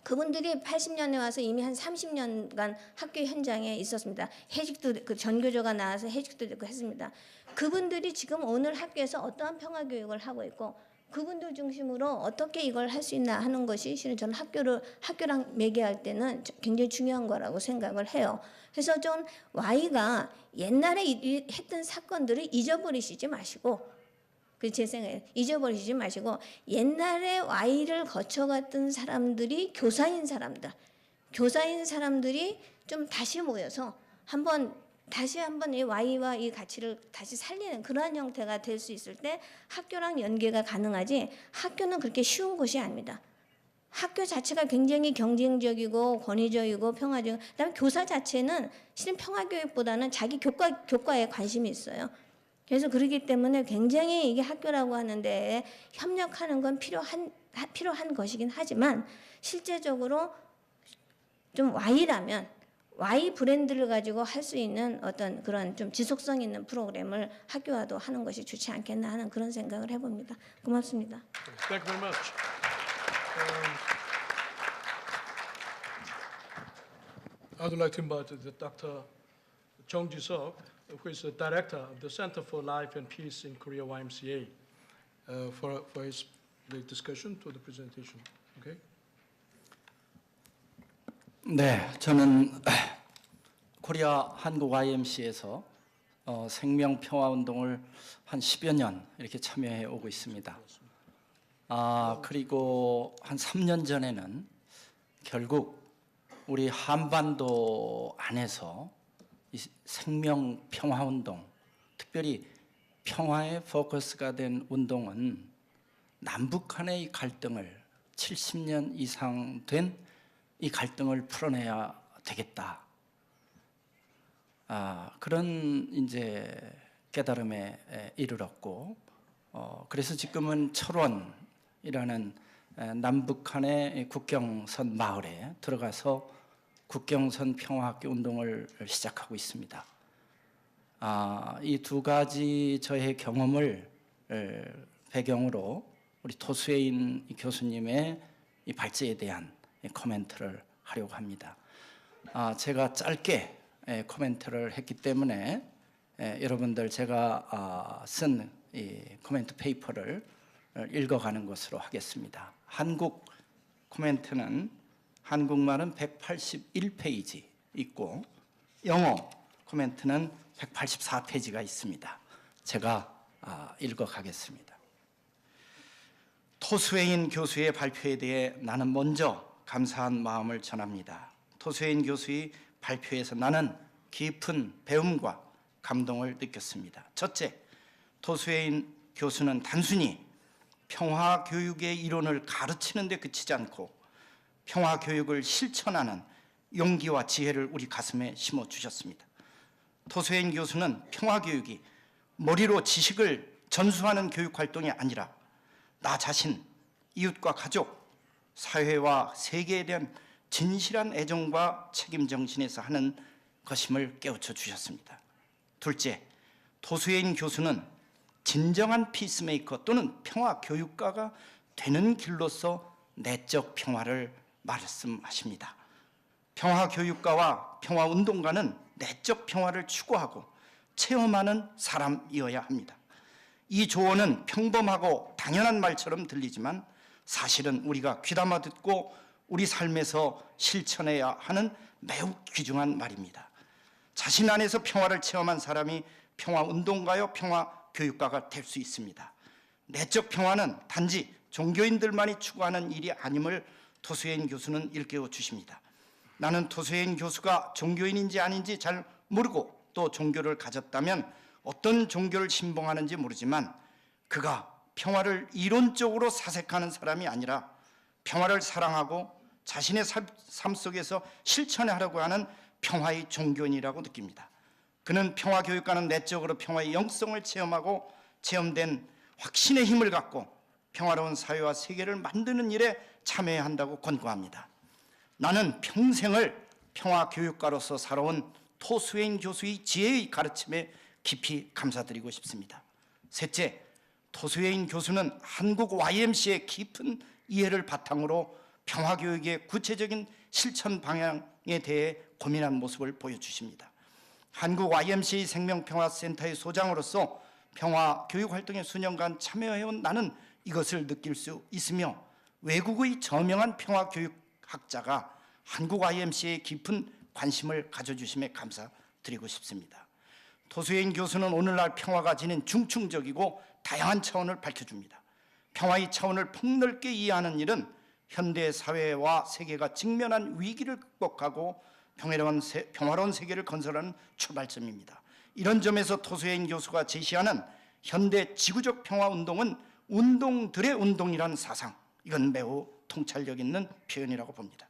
그분들이 80년에 와서 이미 한 30년간 학교 현장에 있었습니다. 해직도 그 전교조가 나와서 해직도 됐고 했습니다. 그분들이 지금 오늘 학교에서 어떠한 평화 교육을 하고 있고 그분들 중심으로 어떻게 이걸 할 수 있나 하는 것이 실은 저는 학교랑 매개할 때는 굉장히 중요한 거라고 생각을 해요. 그래서 좀 Y가 옛날에 했던 사건들을 잊어버리시지 마시고 제 생각에 잊어버리시지 마시고 옛날에 Y를 거쳐갔던 사람들이 교사인 사람들이 좀 다시 모여서 다시 한번 이 Y와 이 가치를 다시 살리는 그러한 형태가 될 수 있을 때 학교랑 연계가 가능하지 학교는 그렇게 쉬운 곳이 아닙니다. 학교 자체가 굉장히 경쟁적이고 권위적이고 평화적이고 그다음에 교사 자체는 실은 평화교육보다는 자기 교과에 관심이 있어요. 그래서 그렇기 때문에 굉장히 이게 학교라고 하는데 협력하는 건 필요한 것이긴 하지만 실제적으로 좀 Y라면 Y 브랜드를 가지고 할 수 있는 어떤 그런 좀 지속성 있는 프로그램을 학교화도 하는 것이 좋지 않겠나 하는 그런 생각을 해봅니다. 고맙습니다. Thank you very much. I would like to invite Dr. Chung Ji-seok, who is the director of the Center for Life and Peace in Korea YMCA, for the discussion to the presentation. Okay? 네, 저는 코리아 한국 YMCA에서 생명평화운동을 한 10여 년 이렇게 참여해 오고 있습니다. 그리고 한 3년 전에는 결국 우리 한반도 안에서 이 생명평화운동, 특별히 평화에 포커스가 된 운동은 남북 간의 이 갈등을 70년 이상 된 이 갈등을 풀어내야 되겠다. 그런 이제 깨달음에 이르렀고, 그래서 지금은 철원이라는 남북한의 국경선 마을에 들어가서 국경선 평화학교 운동을 시작하고 있습니다. 이 두 가지 저의 경험을 배경으로 우리 토수혜인 교수님의 이 발제에 대한 코멘트를 하려고 합니다. 제가 짧게 코멘트를 했기 때문에 여러분들 제가 쓴 이 코멘트 페이퍼를 읽어가는 것으로 하겠습니다. 한국 코멘트는 한국말은 181페이지 있고 영어 코멘트는 184페이지가 있습니다. 제가 읽어가겠습니다. 토수혜인 교수의 발표에 대해 나는 먼저 감사한 마음을 전합니다. 토수혜인 교수의 발표에서 나는 깊은 배움과 감동을 느꼈습니다. 첫째, 토수혜인 교수는 단순히 평화교육의 이론을 가르치는 데 그치지 않고 평화교육을 실천하는 용기와 지혜를 우리 가슴에 심어주셨습니다. 토수혜인 교수는 평화교육이 머리로 지식을 전수하는 교육활동이 아니라 나 자신, 이웃과 가족, 사회와 세계에 대한 진실한 애정과 책임 정신에서 하는 것임을 깨우쳐 주셨습니다. 둘째, 토수혜인 교수는 진정한 피스메이커 또는 평화 교육가가 되는 길로서 내적 평화를 말씀하십니다. 평화 교육가와 평화 운동가는 내적 평화를 추구하고 체험하는 사람이어야 합니다. 이 조언은 평범하고 당연한 말처럼 들리지만 사실은 우리가 귀담아 듣고 우리 삶에서 실천해야 하는 매우 귀중한 말입니다. 자신 안에서 평화를 체험한 사람이 평화운동가요 평화교육가가 될 수 있습니다. 내적 평화는 단지 종교인들만이 추구하는 일이 아님을 토수혜인 교수는 일깨워 주십니다. 나는 토수혜인 교수가 종교인인지 아닌지 잘 모르고 또 종교를 가졌다면 어떤 종교를 신봉하는지 모르지만 그가 평화를 이론적으로 사색하는 사람이 아니라 평화를 사랑하고 자신의 삶 속에서 실천하려고 하는 평화의 종교인이라고 느낍니다. 그는 평화교육가는 내적으로 평화의 영성을 체험하고 체험된 확신의 힘을 갖고 평화로운 사회와 세계를 만드는 일에 참여해야 한다고 권고합니다. 나는 평생을 평화교육가로서 살아온 토수혜인 교수의 지혜의 가르침에 깊이 감사드리고 싶습니다. 셋째, 토수혜인 교수는 한국 YMC의 깊은 이해를 바탕으로 평화교육의 구체적인 실천 방향에 대해 고민한 모습을 보여주십니다. 한국 YMCA 생명평화센터의 소장으로서 평화교육 활동에 수년간 참여해온 나는 이것을 느낄 수 있으며 외국의 저명한 평화교육학자가 한국 YMCA에 깊은 관심을 가져주심에 감사드리고 싶습니다. 토수혜인 교수는 오늘날 평화가 지닌 중층적이고 다양한 차원을 밝혀줍니다. 평화의 차원을 폭넓게 이해하는 일은 현대 사회와 세계가 직면한 위기를 극복하고 평화로운 세계를 건설하는 출발점입니다. 이런 점에서 토수혜인 교수가 제시하는 현대 지구적 평화운동은 운동들의 운동이라는 사상, 이건 매우 통찰력 있는 표현이라고 봅니다.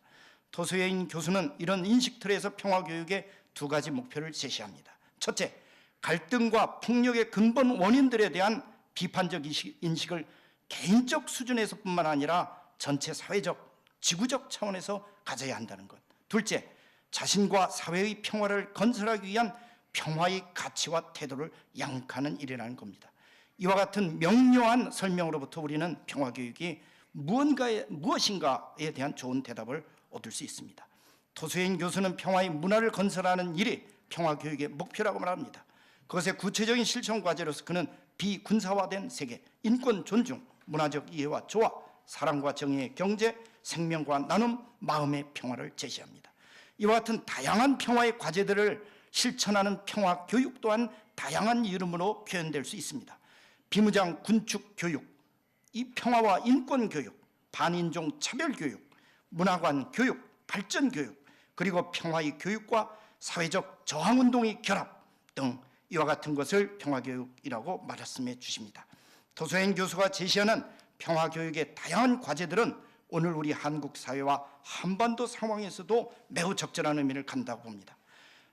토수혜인 교수는 이런 인식 틀에서 평화교육의 두 가지 목표를 제시합니다. 첫째, 갈등과 폭력의 근본 원인들에 대한 비판적 인식을 개인적 수준에서뿐만 아니라 전체 사회적, 지구적 차원에서 가져야 한다는 것. 둘째, 자신과 사회의 평화를 건설하기 위한 평화의 가치와 태도를 양육하는 일이라는 겁니다. 이와 같은 명료한 설명으로부터 우리는 평화교육이 무엇인가에 대한 좋은 대답을 얻을 수 있습니다. 토수인 교수는 평화의 문화를 건설하는 일이 평화교육의 목표라고 말합니다. 그것의 구체적인 실천 과제로서 그는 비군사화된 세계, 인권 존중, 문화적 이해와 조화, 사랑과 정의의 경제, 생명과 나눔, 마음의 평화를 제시합니다. 이와 같은 다양한 평화의 과제들을 실천하는 평화교육 또한 다양한 이름으로 표현될 수 있습니다. 비무장 군축 교육, 이 평화와 인권 교육, 반인종 차별 교육, 문화관 교육, 발전 교육, 그리고 평화의 교육과 사회적 저항운동의 결합 등 이와 같은 것을 평화교육이라고 말씀해 주십니다. 토수인 교수가 제시하는 평화교육의 다양한 과제들은 오늘 우리 한국 사회와 한반도 상황에서도 매우 적절한 의미를 갖는다고 봅니다.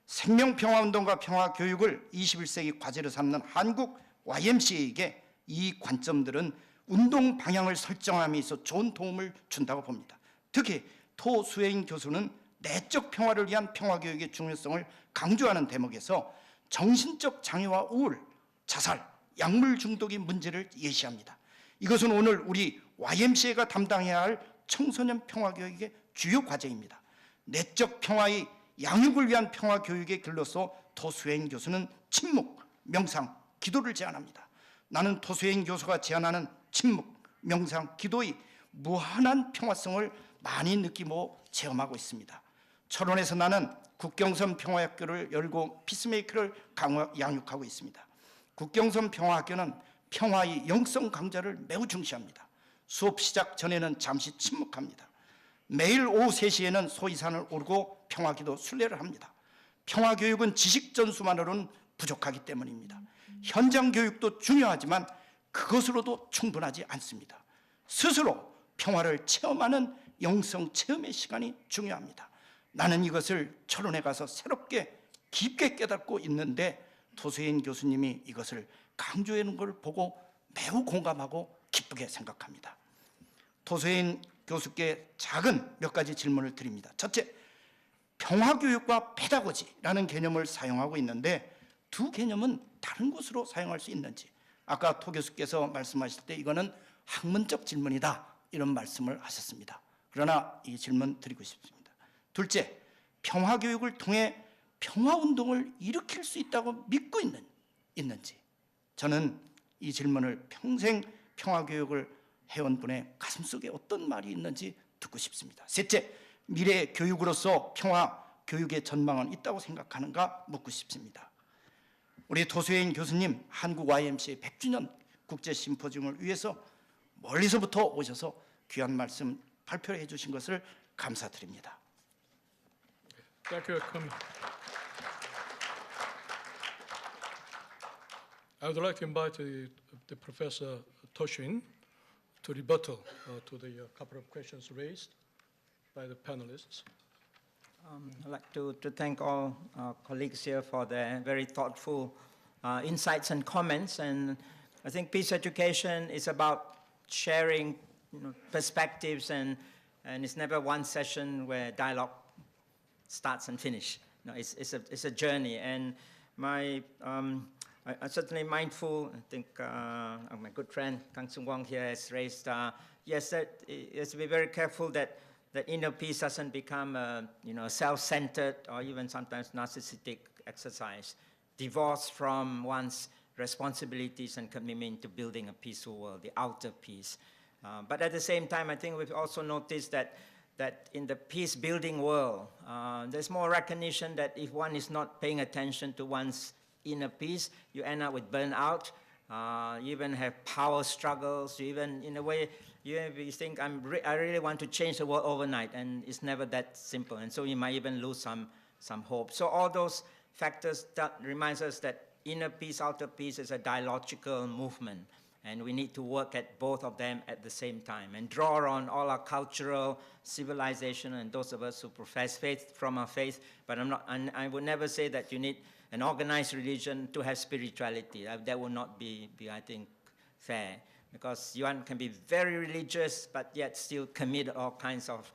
생명평화운동과 평화교육을 21세기 과제로 삼는 한국 YMCA에게 이 관점들은 운동 방향을 설정함에 있어 좋은 도움을 준다고 봅니다. 특히 토수혜인 교수는 내적 평화를 위한 평화교육의 중요성을 강조하는 대목에서 정신적 장애와 우울, 자살, 약물 중독의 문제를 예시합니다. 이것은 오늘 우리 YMCA가 담당해야 할 청소년 평화교육의 주요 과제입니다. 내적 평화의 양육을 위한 평화교육의 길로서 토수혜인 교수는 침묵, 명상, 기도를 제안합니다. 나는 토수혜인 교수가 제안하는 침묵, 명상, 기도의 무한한 평화성을 많이 느끼고 체험하고 있습니다. 철원에서 나는 국경선 평화학교를 열고 피스메이커를 양육하고 있습니다. 국경선 평화학교는 평화의 영성 강좌를 매우 중시합니다. 수업 시작 전에는 잠시 침묵합니다. 매일 오후 3시에는 소이산을 오르고 평화기도 순례를 합니다. 평화교육은 지식 전수만으로는 부족하기 때문입니다. 현장 교육도 중요하지만 그것으로도 충분하지 않습니다. 스스로 평화를 체험하는 영성 체험의 시간이 중요합니다. 나는 이것을 철원에 가서 새롭게 깊게 깨닫고 있는데 토수인 교수님이 이것을 강조해 놓은 걸 보고 매우 공감하고 기쁘게 생각합니다. 토수인 교수께 작은 몇 가지 질문을 드립니다. 첫째, 평화교육과 페다고지라는 개념을 사용하고 있는데 두 개념은 다른 곳으로 사용할 수 있는지, 아까 토 교수께서 말씀하실 때 이거는 학문적 질문이다 이런 말씀을 하셨습니다. 그러나 이 질문 드리고 싶습니다. 둘째, 평화교육을 통해 평화운동을 일으킬 수 있다고 믿고 있는지, 저는 이 질문을 평생 평화교육을 해온 분의 가슴속에 어떤 말이 있는지 듣고 싶습니다. 셋째, 미래 교육으로서 평화교육의 전망은 있다고 생각하는가 묻고 싶습니다. 우리 토수혜인 교수님, 한국 YMCA 100주년 국제심포지엄을 위해서 멀리서부터 오셔서 귀한 말씀 발표를 해주신 것을 감사드립니다. Thank you. I would like to invite the Professor Toshin to rebuttal to the couple of questions raised by the panelists. I'd like to thank all colleagues here for their very thoughtful insights and comments. And I think peace education is about sharing perspectives, and it's never one session where dialogue starts and finish. It's a journey. And I'm certainly mindful. I think my good friend Kang Sung Wong here has raised, yes, that it has to be very careful that inner peace doesn't become a self-centered or even sometimes narcissistic exercise, divorced from one's responsibilities and commitment to building a peaceful world, the outer peace. But at the same time, I think we've also noticed that in the peace-building world, there's more recognition that if one is not paying attention to one's inner peace, you end up with burnout. You even have power struggles. You even, in a way, you think, I really want to change the world overnight, and it's never that simple. And so you might even lose some hope. So all those factors that reminds us that inner peace, outer peace is a dialogical movement. And we need to work at both of them at the same time and draw on all our cultural civilization and those of us who profess faith from our faith. But I would never say that you need an organized religion to have spirituality. That would not be, I think, fair. Because one can be very religious, but yet still commit all kinds of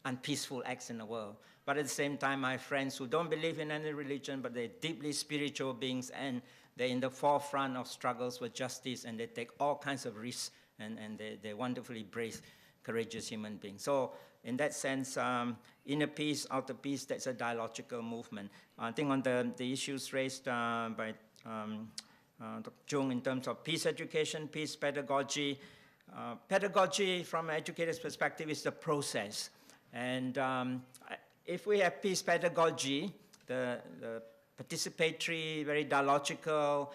unpeaceful acts in the world. But at the same time, I have friends who don't believe in any religion, but they're deeply spiritual beings, and they're in the forefront of struggles for justice, and they take all kinds of risks, and they're wonderfully brave, courageous human beings. So in that sense, inner peace, outer peace, that's a dialogical movement. I think on the issues raised by Dr. Jung in terms of peace education, peace pedagogy, pedagogy from an educator's perspective is the process. And if we have peace pedagogy, the participatory, very dialogical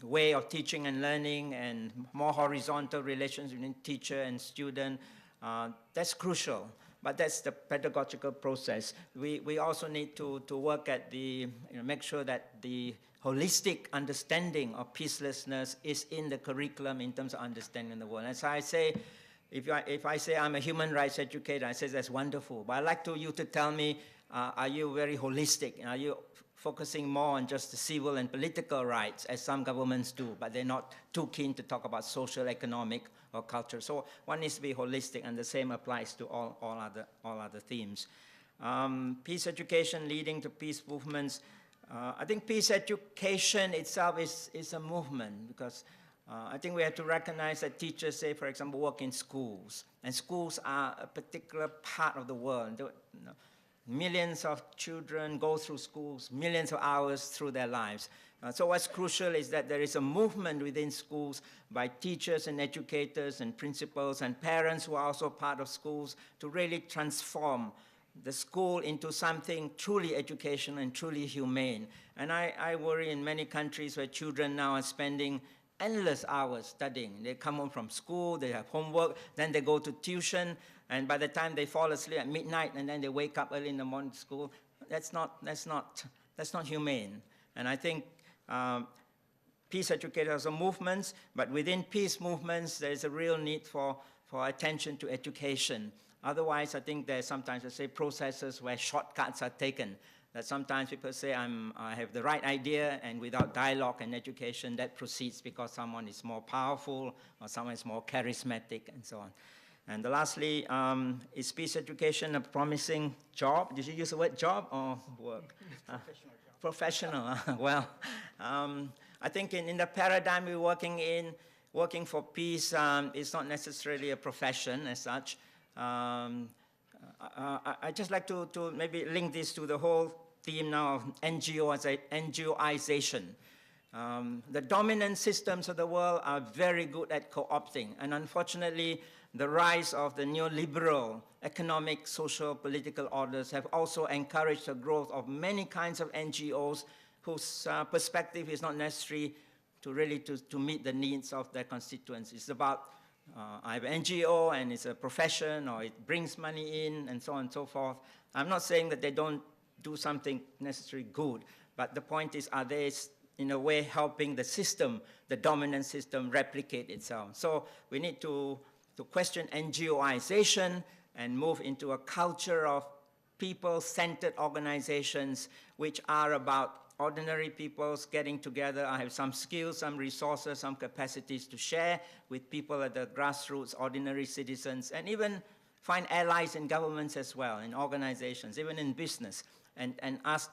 way of teaching and learning, and more horizontal relations between teacher and student, that's crucial. But that's the pedagogical process. We also need to work at make sure that the holistic understanding of peacelessness is in the curriculum in terms of understanding the world. As I say, if I say I'm a human rights educator, I say that's wonderful. But I'd like you to tell me, are you very holistic? Are you focusing more on just the civil and political rights, as some governments do, but they're not too keen to talk about social, economic, or culture? So one needs to be holistic, and the same applies to all other themes. Peace education leading to peace movements. I think peace education itself is a movement, because I think we have to recognize that teachers, say, for example, work in schools, and schools are a particular part of the world. Millions of children go through schools, millions of hours through their lives. So what's crucial is that there is a movement within schools by teachers and educators and principals and parents who are also part of schools to really transform the school into something truly educational and truly humane. And I worry in many countries where children now are spending endless hours studying. They come home from school, they have homework, then they go to tuition, and by the time they fall asleep at midnight, and then they wake up early in the morning to school, that's not humane. And I think peace educators are movements, but within peace movements, there's a real need for attention to education. Otherwise, I think there's sometimes, let's say, processes where shortcuts are taken. That sometimes people say, I have the right idea, and without dialogue and education, that proceeds because someone is more powerful or someone is more charismatic, and so on. And lastly, is peace education a promising job? Did you use the word job or work? Professional. Well, I think in the paradigm we're working in, working for peace is not necessarily a profession as such. I just like to maybe link this to the whole theme now of NGOization. The dominant systems of the world are very good at co-opting, and unfortunately, the rise of the neoliberal economic, social, political orders have also encouraged the growth of many kinds of NGOs whose perspective is not necessary to really to meet the needs of their constituents. It's about I have an NGO and it's a profession, or it brings money in, and so on and so forth. I'm not saying that they don't do something necessarily good, but the point is, are they in a way helping the system, the dominant system, replicate itself? So we need to question NGOization and move into a culture of people-centered organizations which are about ordinary peoples getting together. I have some skills, some resources, some capacities to share with people at the grassroots, ordinary citizens, and even find allies in governments as well, in organizations, even in business, and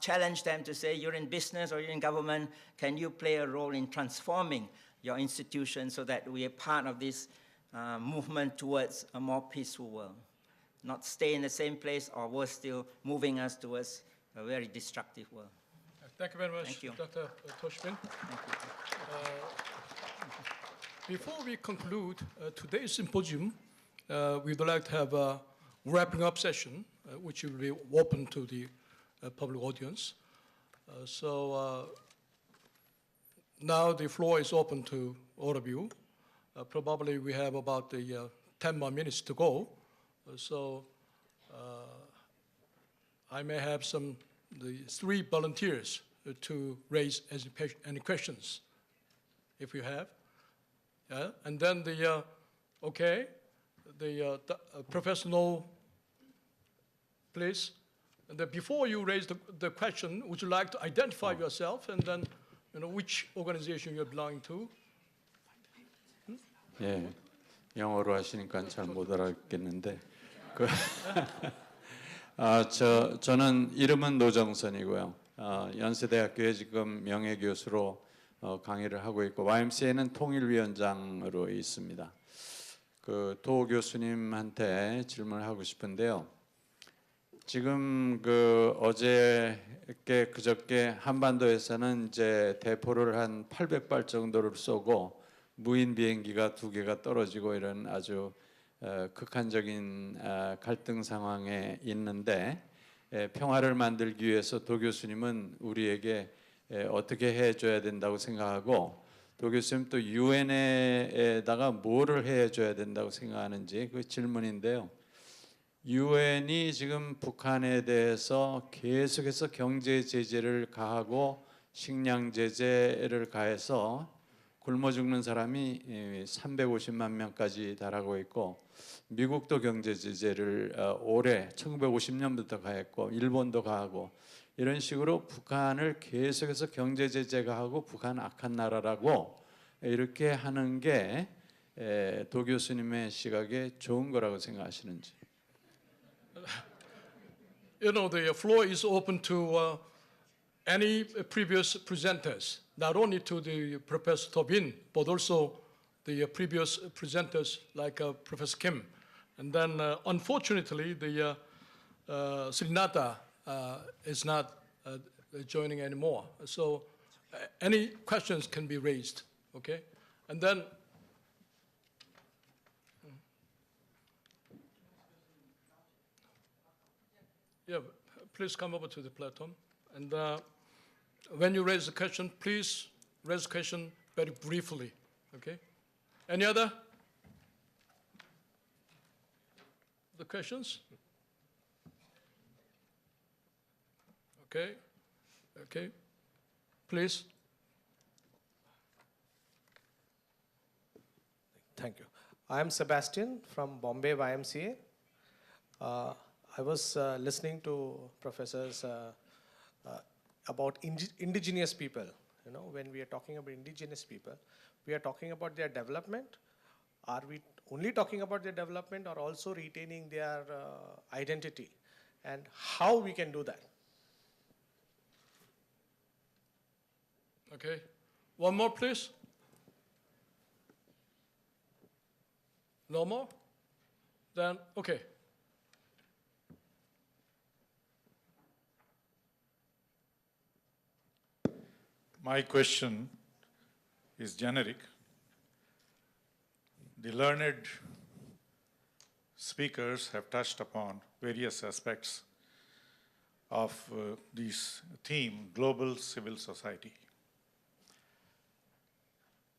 challenge them to say, you're in business or you're in government, can you play a role in transforming your institution so that we are part of this movement towards a more peaceful world, not stay in the same place, or worse still, moving us towards a very destructive world. Thank you very much, Thank you. Dr. Toshbin. Before we conclude today's symposium, we would like to have a wrapping up session, which will be open to the public audience. Now the floor is open to all of you. Probably we have about 10 more minutes to go. I may have the 3 volunteers to raise any questions, if you have. And then the Professor No, please. And then before you raise the question, would you like to identify yourself, and then which organization you belong to? 예, 영어로 하시니까 잘 못 알아듣겠는데 저는 이름은 노정선이고요. 연세대학교에 지금 명예교수로 강의를 하고 있고 YMCA는 통일위원장으로 있습니다. 도 교수님한테 질문을 하고 싶은데요. 지금 어저께 그저께 한반도에서는 이제 대포를 한 800발 정도를 쏘고 무인 비행기가 2개가 떨어지고 이런 아주 극한적인 갈등 상황에 있는데 평화를 만들기 위해서 도 교수님은 우리에게 어떻게 해줘야 된다고 생각하고 도 교수님 또 유엔에다가 뭐를 해줘야 된다고 생각하는지 그 질문인데요. 유엔이 지금 북한에 대해서 계속해서 경제 제재를 가하고 식량 제재를 가해서 굶어 죽는 사람이 350만 명까지 달하고 있고 미국도 경제 제재를 올해 1950년부터 가했고 일본도 가하고 이런 식으로 북한을 계속해서 경제 제재 가하고 북한 악한 나라라고 이렇게 하는 게 도 교수님의 시각에 좋은 거라고 생각하시는지. You know, the floor is open to any previous presenters, not only to the Professor Tobin, but also the previous presenters like Professor Kim. And then, unfortunately, the Srinata is not joining anymore. So any questions can be raised, okay? And then, yeah, please come over to the platform. And when you raise the question, please raise the question very briefly, okay? Any other questions? Okay, okay, please. Thank you. I am Sebastian from Bombay YMCA. I was listening to professors about indigenous people. You know, when we are talking about indigenous people, we are talking about their development. Are we only talking about their development or also retaining their identity? And how we can do that? Okay, one more, please. No more? Then, okay. My question is generic. The learned speakers have touched upon various aspects of this theme, global civil society.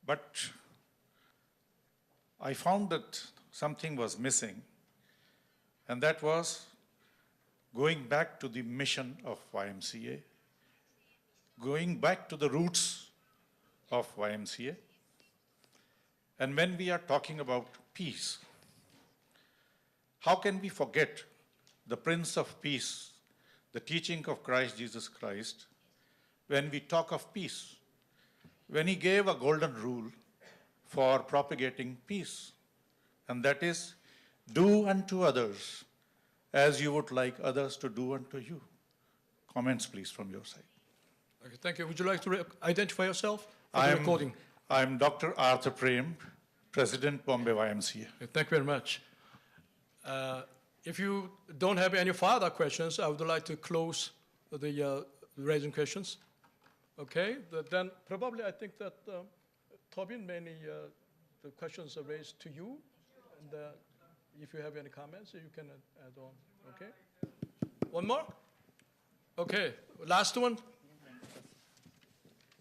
But I found that something was missing, and that was going back to the mission of YMCA, going back to the roots of YMCA. And when we are talking about peace, how can we forget the Prince of Peace, the teaching of Christ Jesus Christ, when we talk of peace, when he gave a golden rule for propagating peace, and that is, do unto others as you would like others to do unto you. Comments, please, from your side. Okay, thank you. Would you like to identify yourself for the recording? I'm Dr. Arthur Prem, President, Bombay YMCA. Okay, thank you very much. If you don't have any further questions, I would like to close the raising questions. Okay, then probably I think that Tobin, mainly the questions are raised to you, and if you have any comments, you can add on. Okay, one more. Okay, last one.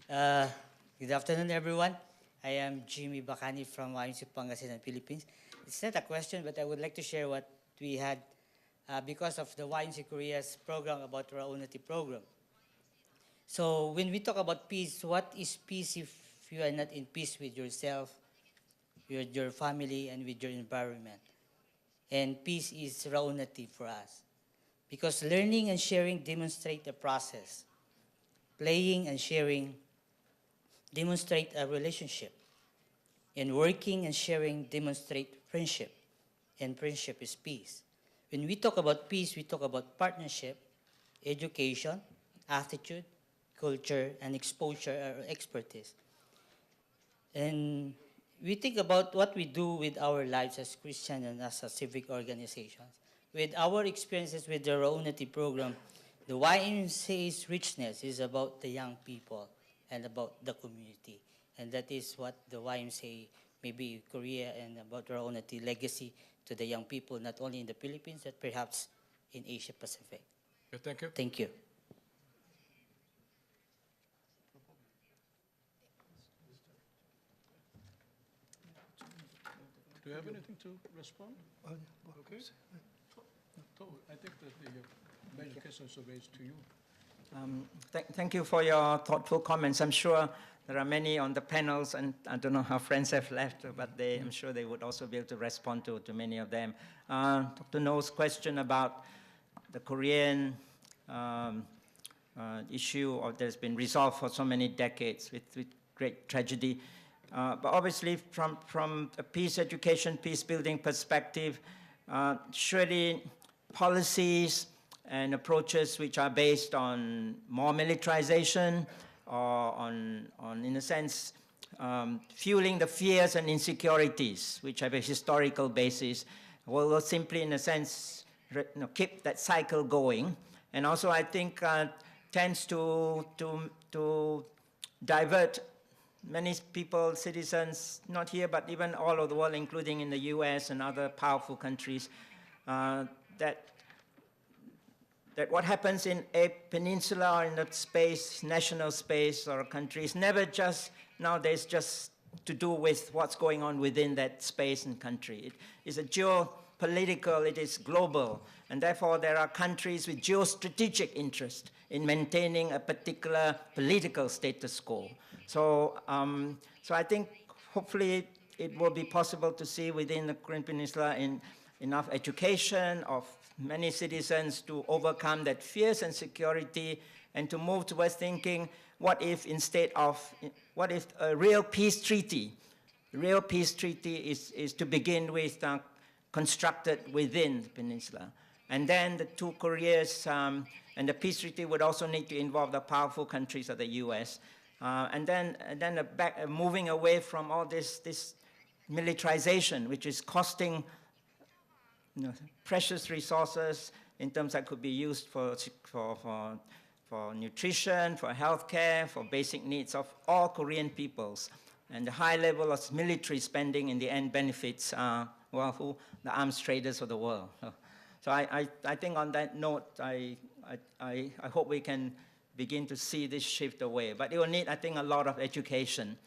Good afternoon, everyone. I am Jimmy Bacani from YMCA Pangasinan, Philippines. It's not a question, but I would like to share what we had because of the YMCA Korea's program about our Unity program. So when we talk about peace, what is peace if you are not in peace with yourself, with your family, and with your environment? And peace is Raunati for us. Because learning and sharing demonstrate the process. Playing and sharing demonstrate a relationship. And working and sharing demonstrate friendship. And friendship is peace. when we talk about peace, we talk about partnership, education, attitude, culture, and exposure or expertise. And we think about what we do with our lives as Christian and as a civic organizations. With our experiences with the Raunati program, the YMCA's richness is about the young people and about the community. And that is what the YMCA, maybe Korea, and about Raunati legacy to the young people, not only in the Philippines, but perhaps in Asia Pacific. Okay, thank you. Thank you. Do you have anything to respond? Okay. I think that the major questions are raised to you. Thank you for your thoughtful comments. I'm sure there are many on the panels, and I don't know how friends have left, but I'm sure they would also be able to respond to many of them. Dr. No's question about the Korean issue that's been resolved for so many decades with great tragedy. But obviously, from a peace education, peace building perspective, surely policies and approaches which are based on more militarization or on in a sense, fueling the fears and insecurities which have a historical basis will simply, in a sense, keep that cycle going. And also, I think, tends to divert many people, citizens, not here, but even all over the world, including in the US and other powerful countries, that what happens in a peninsula or in that space, national space or a country, is never just nowadays just to do with what's going on within that space and country. It is a geopolitical, it is global, and therefore there are countries with geostrategic interest in maintaining a particular political status quo. So I think hopefully it will be possible to see within the Korean Peninsula enough education of many citizens to overcome that fears and security and to move towards thinking, what if a real peace treaty is to begin with constructed within the peninsula. And then the two Koreas and the peace treaty would also need to involve the powerful countries of the US. And then moving away from all this militarization, which is costing precious resources in terms that could be used for nutrition, for healthcare, for basic needs of all Korean peoples. And the high level of military spending in the end benefits the arms traders of the world. So I think on that note, I hope we can begin to see this shift away. But it will need, I think, a lot of education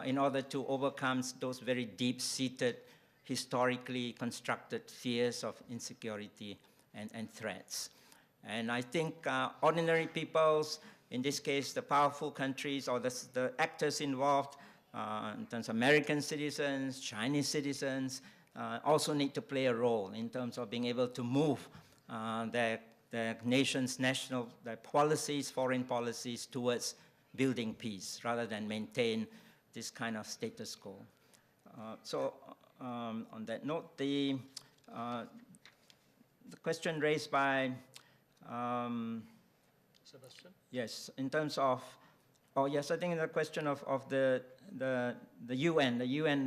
in order to overcome those very deep-seated, historically constructed fears of insecurity and threats. And I think ordinary peoples, in this case, the powerful countries or the actors involved, in terms of American citizens, Chinese citizens, also need to play a role in terms of being able to move their nation's their policies, foreign policies, towards building peace rather than maintain this kind of status quo. So on that note, the question raised by Sebastian? Yes, in terms of, I think the question of the UN,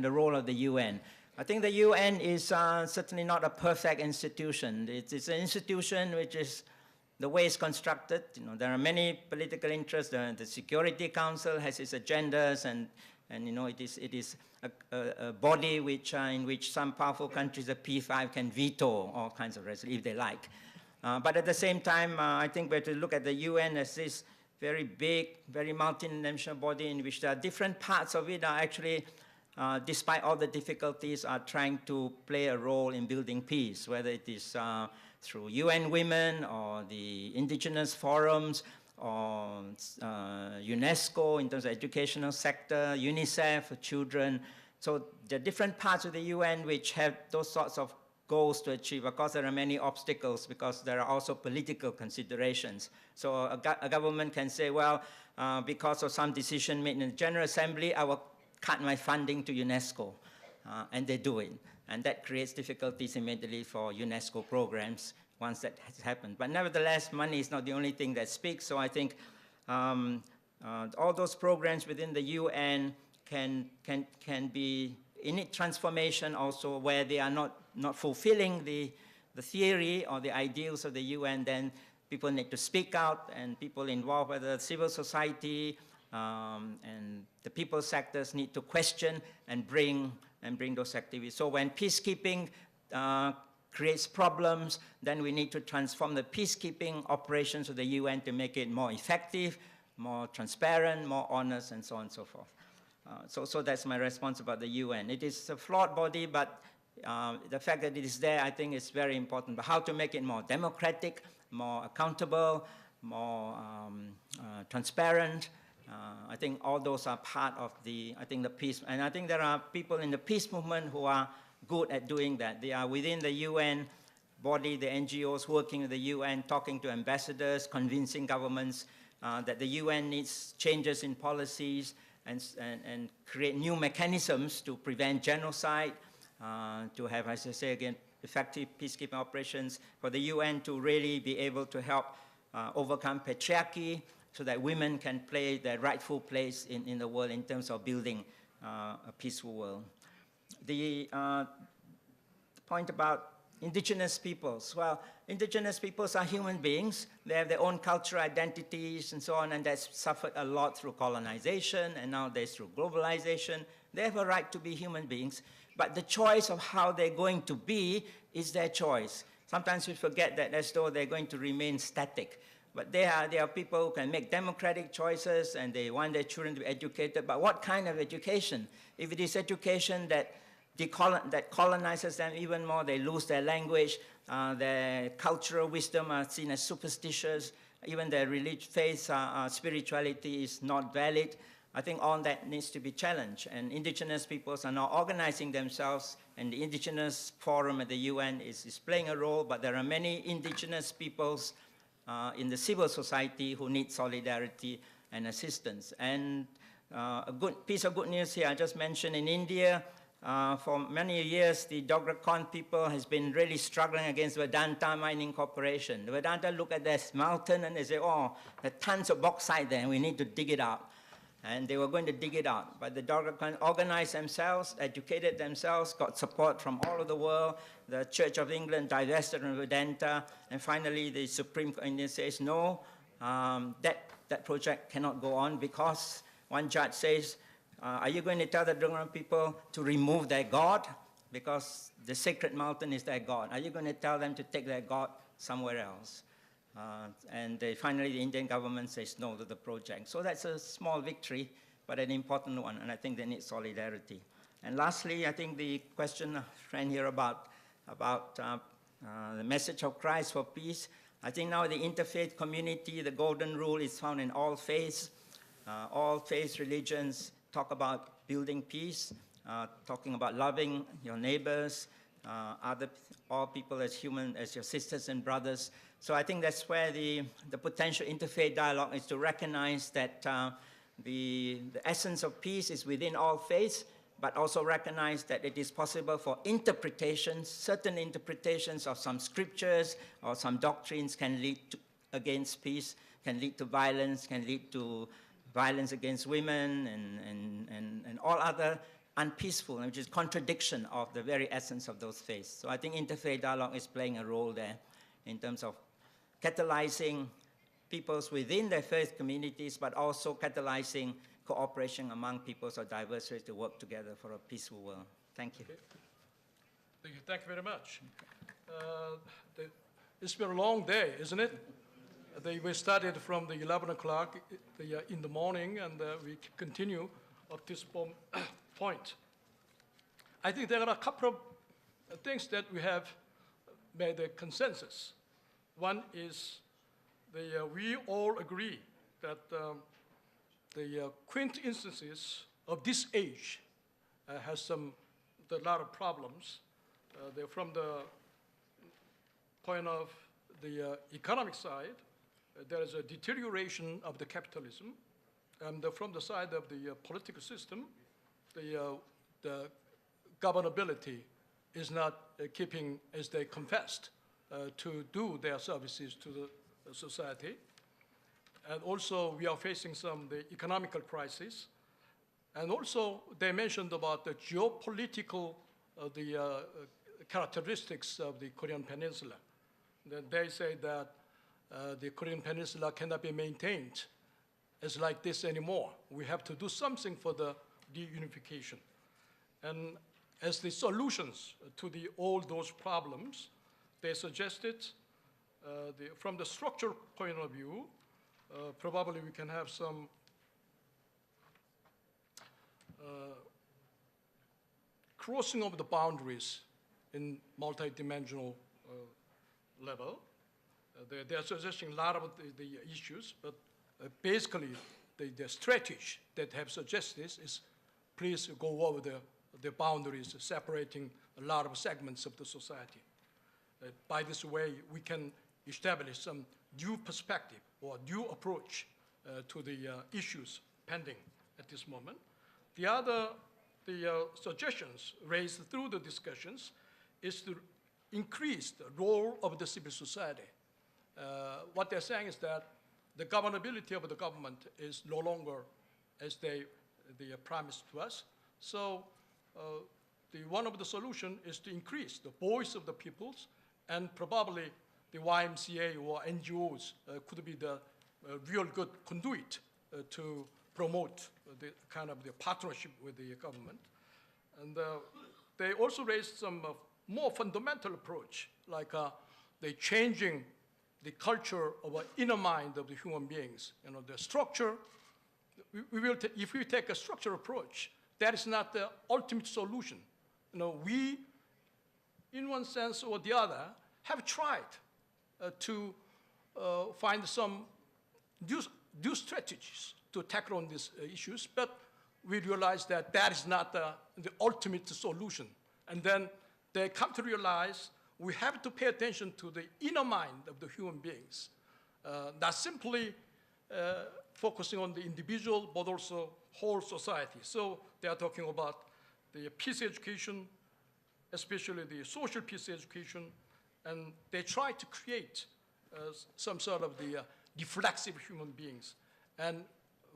the role of the UN. I think the UN is certainly not a perfect institution. It's an institution which is, the way it's constructed, there are many political interests. The Security Council has its agendas, and it is a body in which some powerful countries, the P5, can veto all kinds of resolutions if they like. But at the same time, I think we have to look at the UN as this very big, very multinational body in which there are different parts of it are actually, despite all the difficulties, are trying to play a role in building peace, whether it is through UN Women or the indigenous forums or UNESCO in terms of educational sector, UNICEF for children. So there are different parts of the UN which have those sorts of goals to achieve. Of course, there are many obstacles because there are also political considerations. So a government can say, well, because of some decision made in the General Assembly, I will cut my funding to UNESCO. and they do it. And that creates difficulties immediately for UNESCO programs once that has happened. But nevertheless, money is not the only thing that speaks, so I think all those programs within the UN can be in its transformation also, where they are not fulfilling the theory or the ideals of the UN. Then people need to speak out, and people involved, whether civil society and the people sectors, need to question and bring those activities. So when peacekeeping creates problems, then we need to transform the peacekeeping operations of the UN to make it more effective, more transparent, more honest, and so on and so forth. So that's my response about the UN. It is a flawed body, but the fact that it is there, I think, is very important. But how to make it more democratic, more accountable, more transparent, I think all those are part of the peace. And I think there are people in the peace movement who are good at doing that. They are within the UN body, the NGOs working with the UN, talking to ambassadors, convincing governments that the UN needs changes in policies and create new mechanisms to prevent genocide, to have, as I say again, effective peacekeeping operations, for the UN to really be able to help overcome patriarchy so that women can play their rightful place in the world in terms of building a peaceful world. The point about indigenous peoples. Well, indigenous peoples are human beings. They have their own cultural identities and so on, and that's suffered a lot through colonization and nowadays through globalization. They have a right to be human beings, but the choice of how they're going to be is their choice. Sometimes we forget that, as though they're going to remain static. But they are people who can make democratic choices, and they want their children to be educated. But what kind of education? If it is education that colonizes them even more, they lose their language, their cultural wisdom are seen as superstitious, even their religious faith, spirituality is not valid. I think all that needs to be challenged. And indigenous peoples are now organizing themselves, and the Indigenous Forum at the UN is playing a role, but there are many indigenous peoples in the civil society who need solidarity and assistance. And a good piece of good news here, I just mentioned in India, for many years, the Dogra Khan people has been really struggling against Vedanta Mining Corporation. The Vedanta look at this mountain and they say, oh, there are tons of bauxite there, and we need to dig it out. And they were going to dig it out. But the Dogra Khan organized themselves, educated themselves, got support from all over the world. The Church of England divested from Vedanta. And finally, the Supreme Court India says, no, that project cannot go on, because one judge says, are you going to tell the Dogra people to remove their god? Because the sacred mountain is their god. Are you going to tell them to take their god somewhere else? And finally, the Indian government says no to the project. So that's a small victory, but an important one, and I think they need solidarity. And lastly, I think the question, friend here, about the message of Christ for peace. I think now the interfaith community, the golden rule is found in all faiths. All faith religions talk about building peace, talking about loving your neighbors, all people as human, as your sisters and brothers. So I think that's where the potential interfaith dialogue is, to recognize that the essence of peace is within all faiths, but also recognize that it is possible for interpretations, certain interpretations of some scriptures or some doctrines can lead to against peace, can lead to violence, can lead to violence against women and all other unpeaceful, which is contradiction of the very essence of those faiths. So I think interfaith dialogue is playing a role there in terms of catalyzing peoples within their faith communities, but also catalyzing cooperation among peoples of diverse race to work together for a peaceful world. Thank you. Okay. Thank you very much. It's been a long day, isn't it? We started from the 11 o'clock in the morning, and we continue up this point. I think there are a couple of things that we have made a consensus. One is we all agree that the quintessences of this age has a lot of problems. They're from the point of the economic side. There is a deterioration of the capitalism, and from the side of the political system, the governability is not keeping as they confessed to do their services to the society. And also we are facing the economical crisis. And also they mentioned about the geopolitical characteristics of the Korean Peninsula. They say that the Korean Peninsula cannot be maintained as like this anymore. We have to do something for the reunification. And as the solutions to all those problems, they suggested from the structural point of view, probably we can have some crossing of the boundaries in multidimensional level. They are suggesting a lot of the issues, but basically the strategy that have suggested is please go over the boundaries separating a lot of segments of the society. By this way, we can establish some new perspective or new approach to the issues pending at this moment. The other suggestions raised through the discussions is to increase the role of the civil society. What they're saying is that the governability of the government is no longer as they promised to us. So one of the solutions is to increase the voice of the peoples, and probably the YMCA or NGOs could be the real good conduit to promote the kind of the partnership with the government. And they also raised some more fundamental approach, like the changing the culture of an inner mind of the human beings. You know, the structure, if we take a structural approach, that is not the ultimate solution. You know, we, in one sense or the other, have tried to find some new strategies to tackle on these issues, but we realize that that is not the ultimate solution. And then they come to realize we have to pay attention to the inner mind of the human beings, not simply focusing on the individual, but also whole society. So they are talking about the peace education, especially the social peace education, and they try to create some sort of the reflexive human beings. And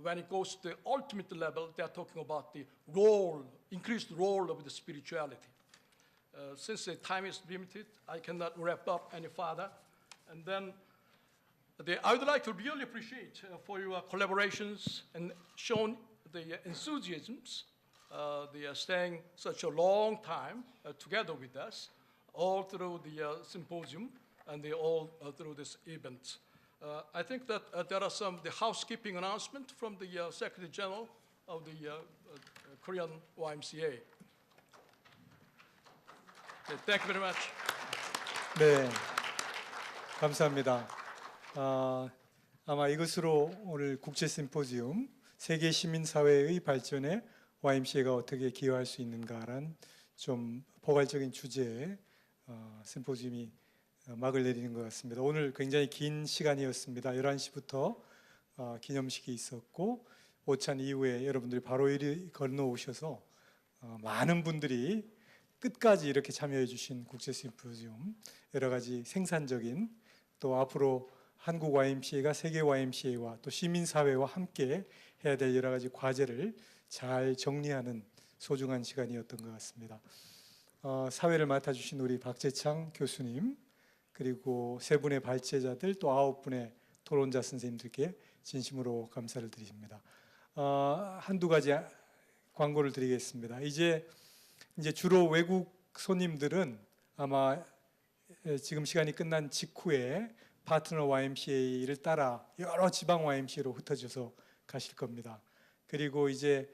when it goes to the ultimate level, they are talking about the role, increased role of the spirituality. Since the time is limited, I cannot wrap up any further. And then I would like to really appreciate for your collaborations and shown the enthusiasms. They are staying such a long time together with us, all through the symposium and all through this event. I think that there are the housekeeping announcement from the Secretary General of the Korean YMCA. Thank you very much. 네, 감사합니다. 아마 이것으로 오늘 국제심포지엄 세계 시민사회의 발전에 YMCA가 어떻게 기여할 수 있는가라는 좀 포괄적인 주제의 심포지엄이 막을 내리는 것 같습니다. 오늘 굉장히 긴 시간이었습니다. 11시부터 기념식이 있었고 오찬 이후에 여러분들이 바로 이리 건너오셔서 많은 분들이 끝까지 이렇게 참여해 주신 국제심포지엄, 여러 가지 생산적인 또 앞으로 한국 YMCA가 세계 YMCA와 또 시민사회와 함께 해야 될 여러 가지 과제를 잘 정리하는 소중한 시간이었던 것 같습니다. 사회를 맡아주신 우리 박재창 교수님, 그리고 세 분의 발제자들 또 9분의 토론자 선생님들께 진심으로 감사를 드립니다. 한두 가지 광고를 드리겠습니다. 이제 주로 외국 손님들은 아마 지금 시간이 끝난 직후에 파트너 YMCA를 따라 여러 지방 YMCA로 흩어져서 가실 겁니다. 그리고 이제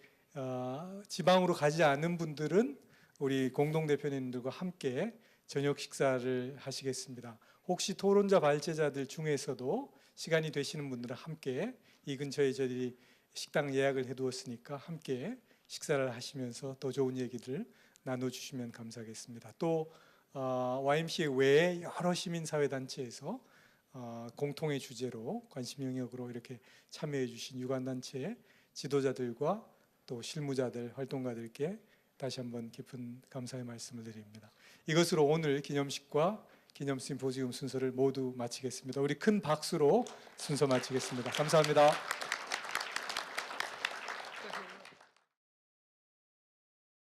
지방으로 가지 않은 분들은 우리 공동대표님들과 함께 저녁 식사를 하시겠습니다. 혹시 토론자 발제자들 중에서도 시간이 되시는 분들은 함께 이 근처에 저희들이 식당 예약을 해두었으니까 함께 식사를 하시면서 더 좋은 얘기들 나눠주시면 감사하겠습니다. 또 YMCA 외에 여러 시민사회단체에서 공통의 주제로 관심 영역으로 이렇게 참여해 주신 유관단체 지도자들과 또 실무자들, 활동가들께 다시 한번 깊은 감사의 말씀을 드립니다. 이것으로 오늘 기념식과 기념 심포지움 순서를 모두 마치겠습니다. 우리 큰 박수로 순서 마치겠습니다. 감사합니다.